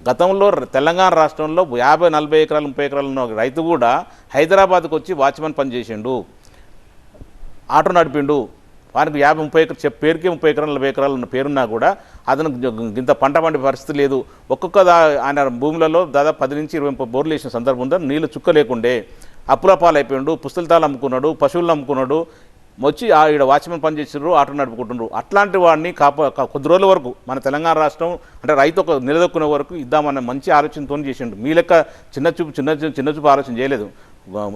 గతంలో తెలంగాణ రాష్ట్రంలో 50 40 ఎకరాలు 30 ఎకరాలు ఉన్న రైతు కూడా హైదరాబాద్కి వచ్చి వాచ్మెన్ పని చేసిండు, ఆటో నడిపిండు. వారికి 50 30 ఎకరాలు పేరుకి 30 ఎకరాలు 40 ఎకరాలు ఉన్న పేరున్నా కూడా అతను ఇంత పంట పండే పరిస్థితి లేదు. ఒక్కొక్క ఆయన భూములలో దాదాపు 10 నుంచి 20 బోర్లు వేసిన సందర్భం ఉందా, నీళ్ళు చుక్క లేకుండే అప్పుల పాలైపోయిండు, పుస్తకాలు అమ్ముకున్నాడు, పశువులను అమ్ముకున్నాడు, వచ్చి ఈడ వాచ్మెన్ పనిచేసారు, ఆటో నడుపుకుంటున్నారు. అట్లాంటి వాడిని కొద్ది రోజుల వరకు మన తెలంగాణ రాష్ట్రం అంటే రైతు ఒక నిలదొక్కునే వరకు ఇద్దామన్న మంచి ఆలోచనతో చేసిండు. మీ లెక్క చిన్న చూపు ఆలోచన చేయలేదు.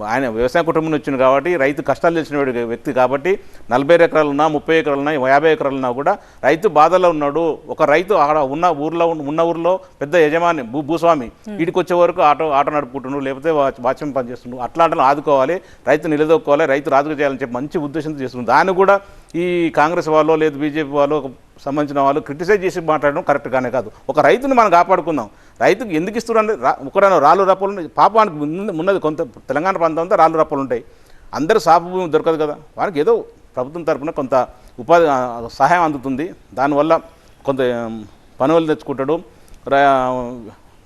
ఆయన వ్యవసాయ కుటుంబం నుంచి వచ్చింది కాబట్టి రైతు కష్టాలు తెలిసిన వ్యక్తి కాబట్టి 40 ఎకరాలున్నా 30 ఎకరాలున్నా 50 ఎకరాలున్నా కూడా రైతు బాధలో ఉన్నాడు. ఒక రైతు ఆడ ఉన్న ఊర్లో పెద్ద యజమాని భూస్వామి వీడికి వచ్చే వరకు ఆటో నడుపుకుంటున్నాడు, లేకపోతే వాచ్యం పనిచేస్తున్నాడు. అట్లాంటి ఆదుకోవాలి, రైతు నిలదొక్కోవాలి, రైతు రాజుగా చేయాలని చెప్పి మంచి ఉద్దేశంతో చేస్తున్నారు. దాన్ని కూడా ఈ కాంగ్రెస్ వాళ్ళు లేదు బీజేపీ వాళ్ళు సంబంధించిన వాళ్ళు క్రిటిసైజ్ చేసి మాట్లాడడం కరెక్ట్గానే కాదు. ఒక రైతుని మనం కాపాడుకుందాం. రైతుకి ఎందుకు ఇస్తున్నారంటే ఒకరైనా రాళ్ళు రప్పలు పాపానికి ఉన్నది కొంత తెలంగాణ ప్రాంతం అంతా రాళ్ళు రప్పలు ఉంటాయి. అందరూ సాపు భూమి దొరకదు కదా, వారికి ఏదో ప్రభుత్వం తరఫున కొంత ఉపాధి సహాయం అందుతుంది. దానివల్ల కొంత పనులు తెచ్చుకుంటాడు,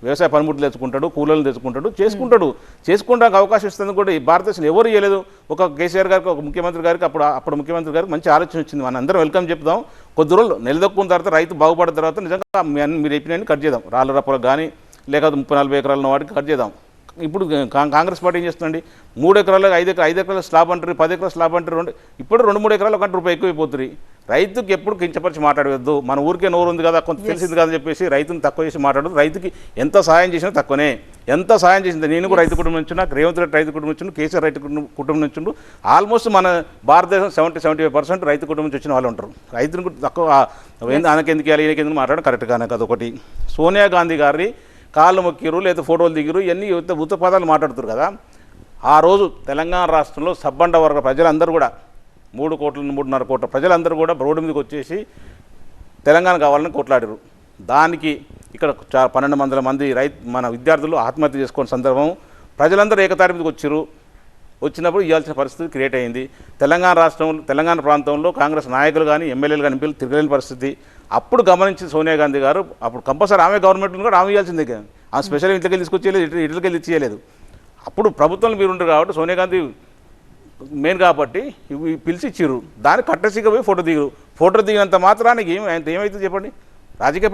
వ్యవసాయ పనిముట్లు తెచ్చుకుంటాడు, కూలీలు తెచ్చుకుంటాడు, చేసుకోవడానికి అవకాశం ఇస్తుంది కూడా. ఈ భారతదేశంలో ఎవరు ఇవ్వలేదు. ఒక కేసీఆర్ గారికి, ఒక ముఖ్యమంత్రి గారికి, అప్పుడు ముఖ్యమంత్రి గారికి మంచి ఆలోచన వచ్చింది. మన అందరం వెల్కమ్ చెప్దాం. కొద్ది రోజులు నిలదొక్కున్న తర్వాత రైతు బాగుపడిన తర్వాత నిజంగా మీరు చెప్పినవి కట్ చేద్దాం. రాళ్ళ రప్పలకు కానీ లేకపోతే 30-40 ఎకరాల ఉన్న వాటికి కట్ చేద్దాం. ఇప్పుడు కాంగ్రెస్ పార్టీ ఏం చేస్తుందండి, 3 ఎకరాలకు 5 ఎకరాల స్లాబ్ అంటారు, 10 ఎకరాల స్లాబ్ అంటారు. ఇప్పుడు 2-3 ఎకరాలు ₹1 ఎక్కువైపోతుంది. రైతుకి ఎప్పుడు కించపరిచి మాట్లాడవద్దు. మన ఊరికే నోరు ఉంది కదా, కొంత తెలిసింది కదా అని చెప్పేసి రైతుని తక్కువ చేసి మాట్లాడదు. రైతుకి ఎంత సాయం చేసినా తక్కువనే. ఎంత సాయం చేసింది, నేను కూడా రైతు కుటుంబం నుంచి, నాకు రేవంత్ రెడ్డి రైతు కుటుంబం నుంచి, కేసీఆర్ రైతు కుటుంబం నుంచి, ఆల్మోస్ట్ మన భారతదేశం 70-75% రైతు కుటుంబం నుంచి వచ్చిన వాళ్ళు ఉంటారు. రైతుని తక్కువ ఆయనకెందుకు ఇవ్వాలి, ఈయనకెందుకు మాట్లాడడం కరెక్ట్గానే కాదు. ఒకటి సోనియా గాంధీ గారిని కాళ్ళు మొక్కిరు, లేదా ఫోటోలు దిగిరు, ఇవన్నీ ఉత్త పదాలు మాట్లాడుతారు కదా. ఆ రోజు తెలంగాణ రాష్ట్రంలో సబ్బండ వర్గ ప్రజలందరూ కూడా 3-3.5 కోట్ల ప్రజలందరూ కూడా రోడ్డు మీదకి వచ్చేసి తెలంగాణ కావాలని కొట్లాడారు. దానికి ఇక్కడ 1200 మంది మన విద్యార్థులు ఆత్మహత్య చేసుకున్న సందర్భం ప్రజలందరూ ఏకతాటి మీదకి వచ్చారు. వచ్చినప్పుడు ఇవ్వాల్సిన పరిస్థితి క్రియేట్ అయింది. తెలంగాణ ప్రాంతంలో కాంగ్రెస్ నాయకులు కానీ ఎమ్మెల్యేలు కానీ ఎంపీలు తిరగలేని పరిస్థితి. అప్పుడు గమనించి సోనియా గాంధీ గారు అప్పుడు కంపల్సరీ ఆమె గవర్నమెంట్ని కూడా ఆమె ఇవ్వాల్సిందే. ఆమె స్పెషల్ ఇంట్లోకి తీసుకొచ్చేయలేదు, ఇట్లకెళ్ళి ఇచ్చేయలేదు. అప్పుడు ప్రభుత్వం మీరు ఉంటారు కాబట్టి సోనియా గాంధీ మెయిన్ కాబట్టి పిలిచి ఇచ్చిర్రు. దాన్ని కట్టసిగా పోయి ఫోటో దిగినంత మాత్రానికి ఏమైతే చెప్పండి, రాజకీయ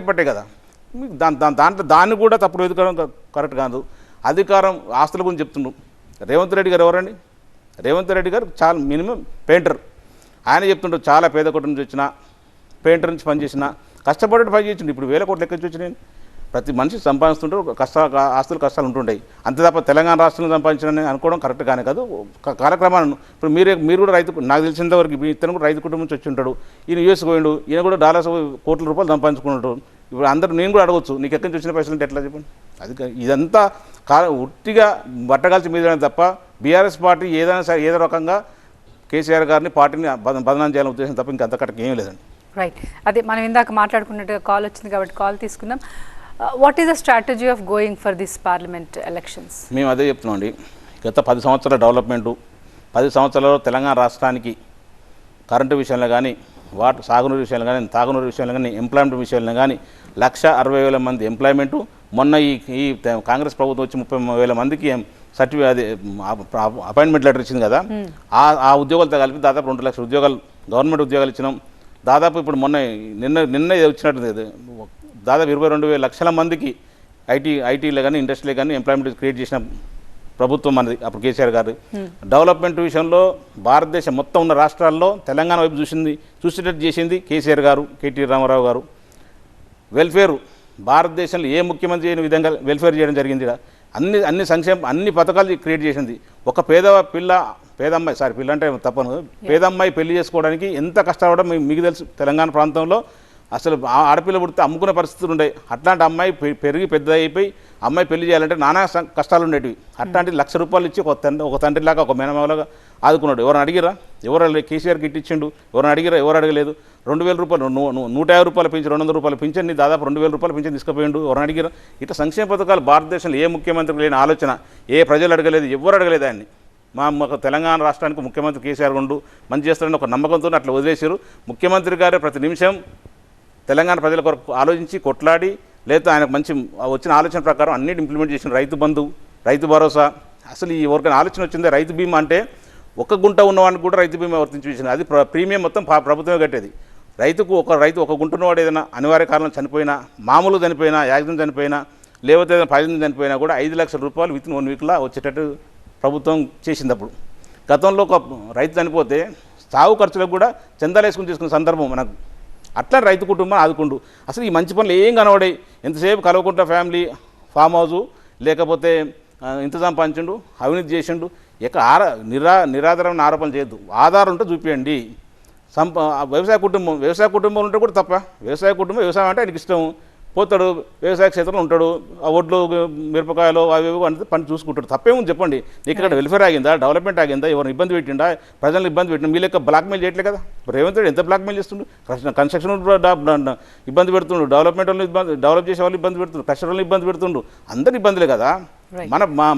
పార్టీ కదా. దాన్ని కూడా తప్పుడు ఎదుకోవడం కరెక్ట్ కాదు. అధికారం ఆస్తుల గురించి చెప్తుండ్రు. రేవంత్ రెడ్డి గారు ఎవరండి? రేవంత్ రెడ్డి గారు చాలా మినిమం పెయింటర్. ఆయన చెప్తుంటారు చాలా పేద కుటుంబం నుంచి వచ్చిన, పెయింటర్ నుంచి పనిచేసిన, కష్టపడి పని చేసిండు. ఇప్పుడు 1000 కోట్లు లెక్క వచ్చి నేను ప్రతి మనిషి సంపాదిస్తుంటారు, ఆస్తులు కష్టాలు ఉంటుంటాయి. అంతే తప్ప తెలంగాణ రాష్ట్రంలో సంపాదించాలని అనుకోవడం కరెక్ట్ కానే కాదు. కార్యక్రమాలను ఇప్పుడు మీరు కూడా రైతు, నాకు తెలిసినంతవరకు ఇతను కూడా రైతు కుటుంబం నుంచి వచ్చి ఉంటాడు. ఈయన యూఎస్ పోయిండు, ఈయన కూడా కోట్ల రూపాయలు సంపాదించుకుంటాడు. ఇప్పుడు అందరూ నేను కూడా అడగవచ్చు, నీకు ఎక్కడి నుంచి వచ్చిన పైసలు అంటే ఎట్లా చెప్పండి. అది ఇదంతా ఉట్టిగా బట్టగాల్చి మీద తప్ప బీఆర్ఎస్ పార్టీ ఏదైనా సరే ఏదో రకంగా కేసీఆర్ గారిని పార్టీని బదనాం చేయాలనే ఉద్దేశం తప్ప ఇంకంత కట్టకి ఏమీ లేదండి. రైట్, అదే మనం ఇందాక మాట్లాడుకున్నట్టుగా కాల్ వచ్చింది కాబట్టి కాల్ తీసుకుందాం. What is the strategy of going for this parliament elections? మేము అదే చెప్తున్నాం అండి. గత 10 సంవత్సరాల డెవలప్మెంటు, 10 సంవత్సరాలలో తెలంగాణ రాష్ట్రానికి కరెంటు విషయంలో కానీ, సాగునీరు విషయంలో కానీ, తాగునీరు విషయంలో కానీ, ఎంప్లాయ్మెంట్ విషయంలో కానీ 1,60,000 మంది ఎంప్లాయ్మెంటు. మొన్న ఈ కాంగ్రెస్ ప్రభుత్వం వచ్చి 30,000 మందికి అపాయింట్మెంట్ లెటర్ ఇచ్చింది కదా. ఆ ఉద్యోగాలతో కలిపి దాదాపు 2 లక్షల ఉద్యోగాలు, గవర్నమెంట్ ఉద్యోగాలు ఇచ్చినాం. దాదాపు ఇప్పుడు నిన్న వచ్చినట్టు దాదాపు 22,000 లక్షల మందికి ఐటీలో కానీ ఇండస్ట్రీలో కానీ ఎంప్లాయ్మెంట్ క్రియేట్ చేసిన ప్రభుత్వం మనది అప్పుడు కేసీఆర్ గారు. డెవలప్మెంట్ విషయంలో భారతదేశం మొత్తం ఉన్న రాష్ట్రాల్లో తెలంగాణ వైపు చూసేటట్టు చేసింది కేసీఆర్ గారు, కేటీ రామారావు గారు. వెల్ఫేర్ భారతదేశంలో ఏ ముఖ్యమంత్రి చేయని విధంగా వెల్ఫేర్ చేయడం జరిగింది. అన్ని అన్ని పథకాలు క్రియేట్ చేసింది. ఒక పేదమ్మాయి అంటే తప్పను, పేదమ్మాయి పెళ్లి చేసుకోవడానికి ఎంత కష్టపడడం మీకు తెలుసు. తెలంగాణ ప్రాంతంలో అసలు ఆడపిల్ల పుడితే అమ్ముకునే పరిస్థితులు ఉండే. అట్లాంటి అమ్మాయి పెరిగి పెద్ద అయిపోయి అమ్మాయి పెళ్లి చేయాలంటే నానా కష్టాలు ఉండేటివి. అట్లాంటి ₹1,00,000 ఇచ్చి ఒక తండ్రిలాగా ఒక మేనమావలాగా ఆదుకున్నాడు. ఎవరైనా అడిగిరా? ఎవరు కేసీఆర్ కిట్ ఇచ్చిండు? ఎవరైనా అడిగిరా? ఎవరు అడగలేదు. ₹2,000 ₹150 పెంచి ₹200 పింఛన్ని దాదాపు ₹2,000 పింఛన్ తీసుకుపోయిండు. ఎవరైనా అడిగిరా? ఇట్లా సంక్షేమ పథకాలు భారతదేశంలో ఏ ముఖ్యమంత్రికి లేని ఆలోచన, ఏ ప్రజలు అడగలేదు, ఎవరు అడగలేదు ఆయన్ని. మాకు తెలంగాణ రాష్ట్రానికి ముఖ్యమంత్రి కేసీఆర్ ఉండు మంచి చేస్తారని ఒక నమ్మకంతో అట్లా వదిలేశారు. ముఖ్యమంత్రి గారే ప్రతి నిమిషం తెలంగాణ ప్రజల కొరకు ఆలోచించి కొట్లాడి, లేదా ఆయనకు మంచి వచ్చిన ఆలోచన ప్రకారం అన్నిటి ఇంప్లిమెంట్ చేసిన రైతు బంధు, రైతు భరోసా. అసలు ఈ ఎవరికైనా ఆలోచన వచ్చిందే రైతు బీమా అంటే ఒక గుంట ఉన్నవాడికి కూడా రైతు బీమా వర్తించి అది ప్రీమియం మొత్తం ప్రభుత్వమే కట్టేది. రైతు ఒక గుంట ఉన్నవాడు ఏదైనా అనివార్య కారణం చనిపోయినా, మామూలు చనిపోయినా, యాక్సిడెంట్ చనిపోయినా, లేకపోతే ఏదైనా పాయిజన్ చనిపోయినా కూడా ₹5 లక్షల వితిన్ 1 వీక్లో వచ్చేటట్టు ప్రభుత్వం చేసింది. అప్పుడు గతంలో ఒక రైతు చనిపోతే సాగు ఖర్చులకు కూడా చందాలు వేసుకుని తీసుకున్న సందర్భం మనకు. అట్లా రైతు కుటుంబం ఆదుకుంటూ అసలు ఈ మంచి పనులు ఏం కనబడాయి. ఎంతసేపు కలవకుంట ఫ్యామిలీ ఫామ్ హౌజు, లేకపోతే ఇంత సంపాదించిండు, అవినీతి చేసిండు, నిరాధారమైన ఆరోపణలు చేయొద్దు. ఆధారం ఉంటే చూపించండి. వ్యవసాయ కుటుంబం ఉంటే కూడా తప్ప. వ్యవసాయం అంటే ఆయనకి ఇష్టం, పోతాడు వ్యవసాయ క్షేత్రంలో ఉంటాడు, ఆ ఒడ్లు మిరపకాయలు అవి అంటే పని చూసుకుంటాడు. తప్పేముంది చెప్పండి. ఇక్కడ వెల్ఫేర్ ఆగిందా, డెవలప్మెంట్ ఆగిందా, ఎవరిని ఇబ్బంది పెట్టిండా, ప్రజలను ఇబ్బంది పెట్టిండా? మీ లెక్క బ్లాక్మెయిల్ చేయట్లే కదా. రేవంత్ రెడ్డి ఎంత బ్లాక్మెయిల్ చేస్తుండు? కన్స్ట్రక్షన్ ఇబ్బంది పెడుతుండు, డెవలప్ చేసే వాళ్ళు ఇబ్బంది పెడుతుండు, కస్టమర్లు ఇబ్బంది పెడుతుండు, అందరు ఇబ్బందులే కదా.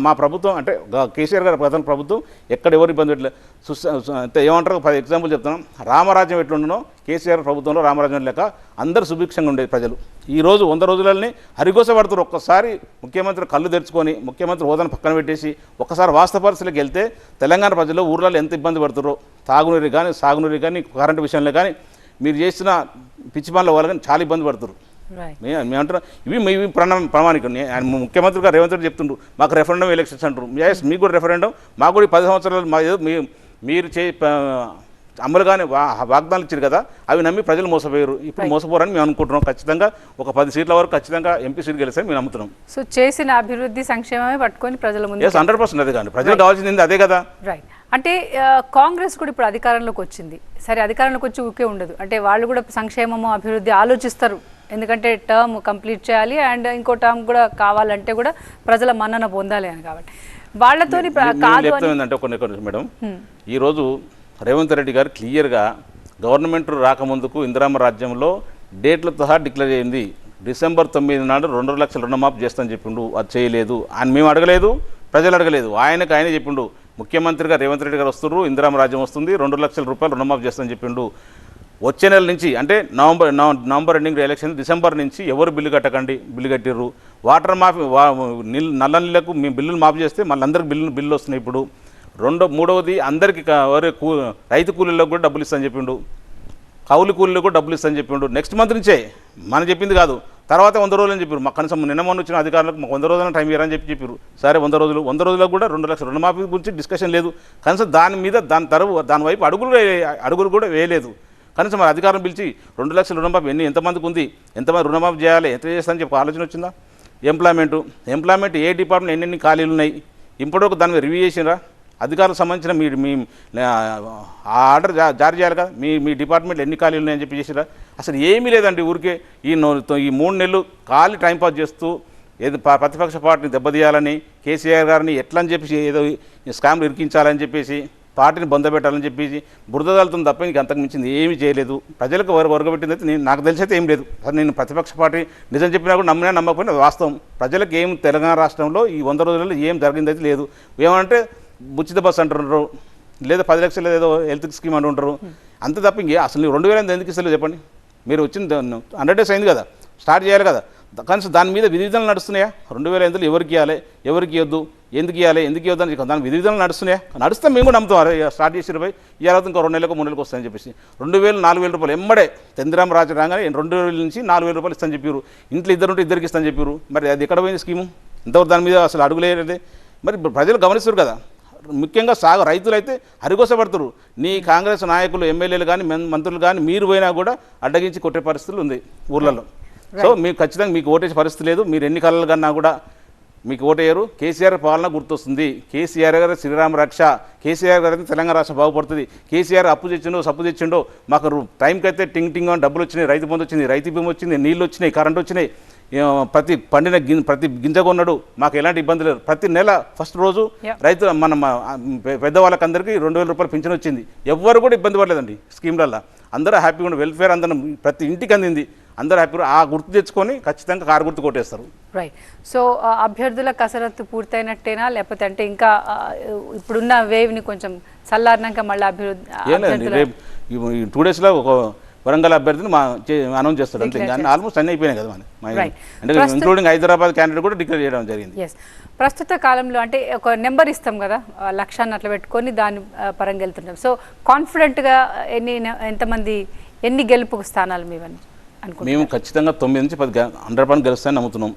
మా ప్రభుత్వం అంటే కేసీఆర్ గారి ప్రధాన ప్రభుత్వం ఎక్కడ ఎవరు ఇబ్బంది పెట్టలేదు. అంటే ఏమంటారు, 10 ఎగ్జాంపుల్ చెప్తున్నాం. రామరాజ్యం ఎట్లుండనో కేసీఆర్ ప్రభుత్వంలో రామరాజ్యం లేక అందరు సుభిక్షంగా ఉండేది ప్రజలు. ఈరోజు 100 రోజులని హరిగోస పడుతున్నారు. ఒక్కసారి ముఖ్యమంత్రి కళ్ళు తెరుచుకొని ముఖ్యమంత్రి హోదాను పక్కన పెట్టేసి ఒక్కసారి వాస్తవ పరిస్థితులకు వెళ్తే తెలంగాణ ప్రజలు ఊర్లలో ఎంత ఇబ్బంది పడుతారో, తాగునీరు కానీ సాగునీరు కానీ కరెంటు విషయంలో కానీ మీరు చేసిన పిచ్చి పనుల వాళ్ళు కానీ చాలా ఇబ్బంది పడుతారు. మేమంటారు ఇవి ప్రామాణికం. ముఖ్యమంత్రి గారు రేవంత్ రెడ్డి చెప్తుండ్రు మాకు రెఫరెండం ఎలక్షన్స్ అంటారు. మీకు కూడా రెఫరెండం, మాకు కూడా 10 సంవత్సరాలు మీరు అమలు కానీ వాగ్దానాలు ఇచ్చారు కదా, అవి నమ్మి ప్రజలు మోసపోయారు. ఇప్పుడు మోసపోరని మేము అనుకుంటున్నాం. ఖచ్చితంగా ఒక 10 సీట్ల వరకు ఖచ్చితంగా ఎంపీ సీట్ గెలిస్తారని మేము నమ్ముతున్నాం. సో చేసిన అభివృద్ధి సంక్షేమమే పట్టుకొని ప్రజల ముందు 100% అదే కానీ ప్రజలు కావాల్సింది అదే కదా. రైట్. అంటే కాంగ్రెస్ కూడా ఇప్పుడు అధికారంలోకి వచ్చింది. సరే, అధికారంలోకి వచ్చి ఊకే ఉండదు. అంటే వాళ్ళు కూడా సంక్షేమము అభివృద్ధి ఆలోచిస్తారు. ఎందుకంటే టర్మ్ కంప్లీట్ చేయాలి అండ్ ఇంకో టర్మ్ కూడా కావాలంటే కూడా ప్రజల మన్నన పొందాలి అని. కాబట్టి వాళ్ళతోని కాదు అంటే కొన్ని మేడం, ఈరోజు రేవంత్ రెడ్డి గారు క్లియర్గా గవర్నమెంట్ రాకముందుకు ఇందిరామ రాజ్యంలో డేట్లతో సహా డిక్లేర్ అయింది. డిసెంబర్ 9 నాడు 2 లక్షల రుణమాఫీ చేస్తానని చెప్పిండు. అది చేయలేదు. ఆయన మేము అడగలేదు, ప్రజలు అడగలేదు, ఆయనే చెప్పిండు. ముఖ్యమంత్రిగా రేవంత్ రెడ్డి గారు వస్తున్నారు, ఇందిరామ రాజ్యం వస్తుంది, 2 లక్షల రూపాయలు రుణమాఫీ చేస్తానని చెప్పిండు. వచ్చే నెల నుంచి అంటే నవంబర్ ఎండింగ్ ఎలక్షన్, డిసెంబర్ నుంచి ఎవరు బిల్లు కట్టకండి, బిల్లు కట్టిర్రు. వాటర్ మాఫీ నల్ల నీళ్ళకు మేము బిల్లులు మాఫీ చేస్తే మళ్ళీ అందరికి బిల్లు వస్తున్నాయి. ఇప్పుడు మూడవది అందరికీ రైతు కూలీలకు కూడా డబ్బులు ఇస్తానని చెప్పిండు, కౌలు కూలీలకు కూడా డబ్బులు ఇస్తానని చెప్పిండు. నెక్స్ట్ మంత్ నుంచే, మనం చెప్పింది కాదు. తర్వాత 100 రోజులు అని చెప్పారు. మాకు కనీసం నిన్న మొన్న వచ్చిన అధికారులకు మాకు 100 రోజుల టైం ఇవ్వరని చెప్పారు. సరే 100 రోజులకు కూడా 2 లక్షల రుణమాఫీ గురించి డిస్కషన్ లేదు. కనీసం దాని వైపు అడుగులు కూడా వేయలేదు. కనీసం మరి అధికారం పిలిచి 2 లక్షల రుణమాఫీ ఎంతమందికి ఉంది, ఎంతమంది రుణమాఫీ చేయాలి, ఎంత చేస్తానని చెప్పి ఆలోచన వచ్చిందా? ఎంప్లాయ్మెంట్ ఏ డిపార్ట్మెంట్ ఎన్ని ఖాళీలు ఉన్నాయి, ఇప్పటివరకు దాని మీద రివ్యూ చేసినరా? అధికారులకు సంబంధించిన మీ ఆర్డర్ జారీ చేయాలి కదా. మీ డిపార్ట్మెంట్ ఎన్ని ఖాళీలు ఉన్నాయని చెప్పి చేసిరా? అసలు ఏమీ లేదండి. ఊరికే ఈ 3 నెలలు ఖాళీ టైంపాస్ చేస్తూ ఏదో ప్రతిపక్ష పార్టీని దెబ్బతీయాలని, కేసీఆర్ గారిని ఎట్లా అని చెప్పేసి ఏదో స్కామ్లు ఇరికించాలని చెప్పేసి, పార్టీని బంధపెట్టాలని చెప్పేసి బురదలుతుంది తప్ప ఇంక అంతకు మించింది ఏమీ చేయలేదు. ప్రజలకు వరగబెట్టింది అయితే నాకు తెలిసైతే ఏం లేదు. నేను ప్రతిపక్ష పార్టీ నిజం చెప్పినా కూడా నమ్మకపోయినా వాస్తవం. ప్రజలకు ఏం తెలంగాణ రాష్ట్రంలో ఈ 100 రోజులలో ఏం జరిగిందైతే లేదు. ఏమంటే ఉచిత బస్సు అంటున్నారు, లేదా 10 లక్షలు ఏదో హెల్త్ స్కీమ్ అంటుంటారు, అంతే తప్ప ఇంకే అసలు 2000 ఎందుకు ఇస్తలేదు చెప్పండి. మీరు వచ్చింది 100 డేస్ అయింది కదా, స్టార్ట్ చేయాలి కదా. కనీసం దాని మీద విధి విధానాలు నడుస్తున్నాయా? 2000 ఎవరికి ఇవ్వాలి, ఎవరికి ఇవ్వద్దు, ఎందుకు ఇవ్వాలి, ఎందుకు ఇవ్వద్దని దాని విధి విధానాలు నడుస్తున్నాయా? నడుస్తే మేము కూడా నమ్ముతాం. స్టార్ట్ చేసి 20 ఇవ్వాలి, ఇంకో 2 నెలలకు 3 నెలలకు వస్తాయని చెప్పేసి 2000 4,000 రూపాయలు ఎంబడే చంద్రరామ రాజు రాగానే 2,000 నుంచి 4,000 రూపాయలు ఇస్తాను చెప్పారు. ఇంట్లో ఇద్దరికి ఇస్తాను చెప్పారు. మరి అది ఎక్కడ పోయింది స్కీము? ఇంతవరకు దాని మీద అసలు అడుగులేదే. మరి ప్రజలు గమనిస్తారు కదా. ముఖ్యంగా రైతులైతే హరిగోసపడుతున్నారు. నీ కాంగ్రెస్ నాయకులు, ఎమ్మెల్యేలు కానీ మంత్రులు కానీ మీరు పోయినా కూడా అడ్డగించి కొట్టే పరిస్థితులు ఉంది ఊర్లలో. సో మీకు ఖచ్చితంగా మీకు ఓటేసే పరిస్థితి లేదు. మీరు ఎన్ని కళలు కన్నా కూడా మీకు ఓటేయరు. కేసీఆర్ పాలన గుర్తొస్తుంది. కేసీఆర్ గారు శ్రీరామ రక్ష. కేసీఆర్ గారు అయితే తెలంగాణ రాష్ట్రం బాగుపడుతుంది. కేసీఆర్ అప్పు తెచ్చిండో సప్పు తెచ్చిండో మాకు టైంకి అయితే టింగ్ అని డబ్బులు వచ్చినాయి, రైతు బంధు వచ్చింది, రైతు బీమా వచ్చింది, నీళ్ళు వచ్చినాయి, కరెంట్ వచ్చినాయి, ప్రతి గింజ కొన్నాడు, మాకు ఎలాంటి ఇబ్బంది లేదు. ప్రతి నెల ఫస్ట్ రోజు రైతు మన పెద్దవాళ్ళకందరికీ 2,000 రూపాయలు పింఛన్ వచ్చింది. ఎవ్వరు కూడా ఇబ్బంది పడలేదండి స్కీమ్లల్లో. అందరూ హ్యాపీగా ఉండి వెల్ఫేర్ అందరం ప్రతి ఇంటికి అందింది. అందరూ హ్యాపీగా ఆ గుర్తు తెచ్చుకొని ఖచ్చితంగా కారు గుర్తు కొట్టేస్తారు. రైట్. సో అభ్యర్థుల కసరత్తు పూర్తయినట్టేనా, లేకపోతే అంటే ఇంకా ఇప్పుడున్న వేవ్ని కొంచెం చల్లారినాక మళ్ళీ అభ్యర్థి రేపు 2 డేస్లో ఒక వరంగల్ అభ్యర్థిని అనౌన్స్ చేస్తాడు అంతే. ఆల్మోస్ట్ అన్నీ అయిపోయినాయి కదా అంటే ఇంక్లూడింగ్ హైదరాబాద్ క్యాండిడేట్ కూడా డిక్లేర్ చేయడం జరిగింది. ప్రస్తుత కాలంలో అంటే ఒక నెంబర్ ఇస్తాం కదా, లక్ష్యాన్ని అట్లా పెట్టుకొని దాని పరంగా వెళ్తుంటాం. సో కాన్ఫిడెంట్గా ఎన్ని గెలుపు స్థానాలు మేము ఖచ్చితంగా 9 నుంచి 10 100% గెలుస్తాయని నమ్ముతున్నాం.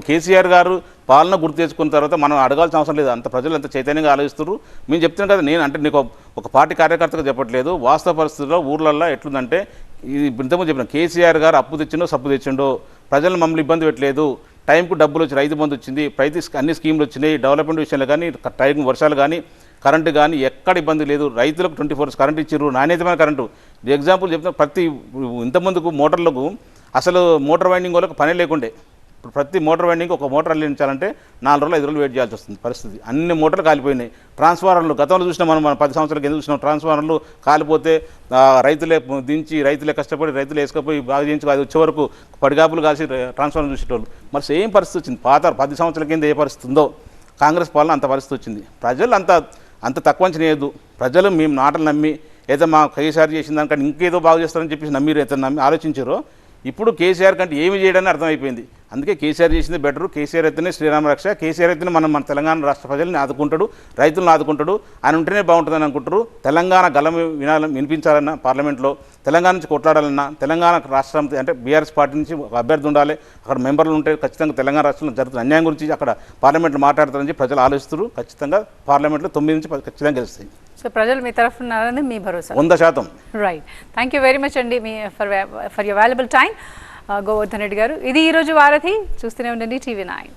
కేసీఆర్ గారు పాలన గుర్తు తెచ్చుకున్న తర్వాత మనం అడగాల్సిన అవసరం లేదు. అంత ప్రజలు ఎంత చైతన్యంగా ఆలోచిస్తారు. మేము చెప్తున్నాం కదా, నేను అంటే నీకు ఒక పార్టీ కార్యకర్తగా చెప్పట్లేదు. వాస్తవ పరిస్థితుల్లో ఊర్లల్లో ఎట్లుందంటే ఇది ఇంతకుముందు చెప్పిన కేసీఆర్ గారు అప్పు తెచ్చిండో సప్పు తెచ్చిండో, ప్రజలను మమ్మల్ని ఇబ్బంది పెట్టలేదు, టైంకు డబ్బులు వచ్చి రైతు బంధు వచ్చింది, అన్ని స్కీమ్లు వచ్చినాయి, డెవలప్మెంట్ విషయాలు కానీ టైం వర్షాలు కానీ కరెంటు కానీ ఎక్కడ ఇబ్బంది లేదు. రైతులకు 24 hours కరెంటు ఇచ్చారు, నాణ్యతమైన కరెంటు. ఎగ్జాంపుల్ చెప్తున్నా, ప్రతి ఇంతమందుకు మోటార్లకు అసలు మోటార్ వైండింగ్ వాళ్ళకి పని లేకుండే. ఇప్పుడు ప్రతి మోటార్ వైండింగ్ ఒక మోటార్ అల్లించాలంటే 4 రోజులు 5 రోజులు వెయిట్ చేయాల్సి వస్తుంది పరిస్థితి. అన్ని మోటార్లు కాలిపోయినాయి. ట్రాన్స్ఫార్మర్లు గతంలో చూసినా మనం 10 సంవత్సరాల కింద చూసినాం, ట్రాన్స్ఫార్మర్లు కాలిపోతే రైతులే దించి, రైతులే కష్టపడి, రైతులు వేసుకపోయి బాగా చేయించి అది వచ్చే వరకు పడిగాపులు కాసి ట్రాన్స్ఫార్మర్ చూసేటోళ్ళు. మరి సేమ్ పరిస్థితి వచ్చింది. పాత 10 సంవత్సరాల కింద ఏ పరిస్థితి ఉందో కాంగ్రెస్ పాలన అంత పరిస్థితి వచ్చింది. ప్రజలు అంత తక్కువ అంచనేయద్దు. ప్రజలు మేము నాటలు నమ్మి ఏదో మా కేసీఆర్ చేసిన దానికంటే ఇంకేదో బాగా చేస్తారని చెప్పేసి నమ్మిరు, అయితే నమ్మి ఆలోచించారో ఇప్పుడు కేసీఆర్ కంటే ఏమి చేయడానికి అర్థమైపోయింది. అందుకే కేసీఆర్ చేసింది బెటరు. కేసీఆర్ అయితేనే శ్రీరామ రక్ష. కేసీఆర్ అయితేనే మన తెలంగాణ రాష్ట్ర ప్రజల్ని ఆదుకుంటాడు, రైతులను ఆదుకుంటాడు. ఆయన ఉంటేనే బాగుంటుందని అనుకుంటారు. తెలంగాణ గలం వినిపించాలన్నా, పార్లమెంట్లో తెలంగాణ నుంచి కొట్లాడాలన్నా, తెలంగాణ రాష్ట్రం అంటే బీఆర్ఎస్ పార్టీ నుంచి ఒక అభ్యర్థి ఉండాలి, అక్కడ మెంబర్లు ఉంటే ఖచ్చితంగా తెలంగాణ రాష్ట్రంలో జరుగుతున్న అన్యాయం గురించి అక్కడ పార్లమెంట్లో మాట్లాడతారని ప్రజలు ఆలోచిస్తారు. ఖచ్చితంగా పార్లమెంట్లో 9 నుంచి 10 ఖచ్చితంగా గెలుస్తాయి. సో ప్రజలు మీ తరఫున ఉన్నారని మీ భరోసా? 100%. Right. Thank you very much అండి మీ for your valuable time Govardhan Reddy గారు. ఇది ఈరోజు వారధి. చూస్తూనే ఉండండి TV9.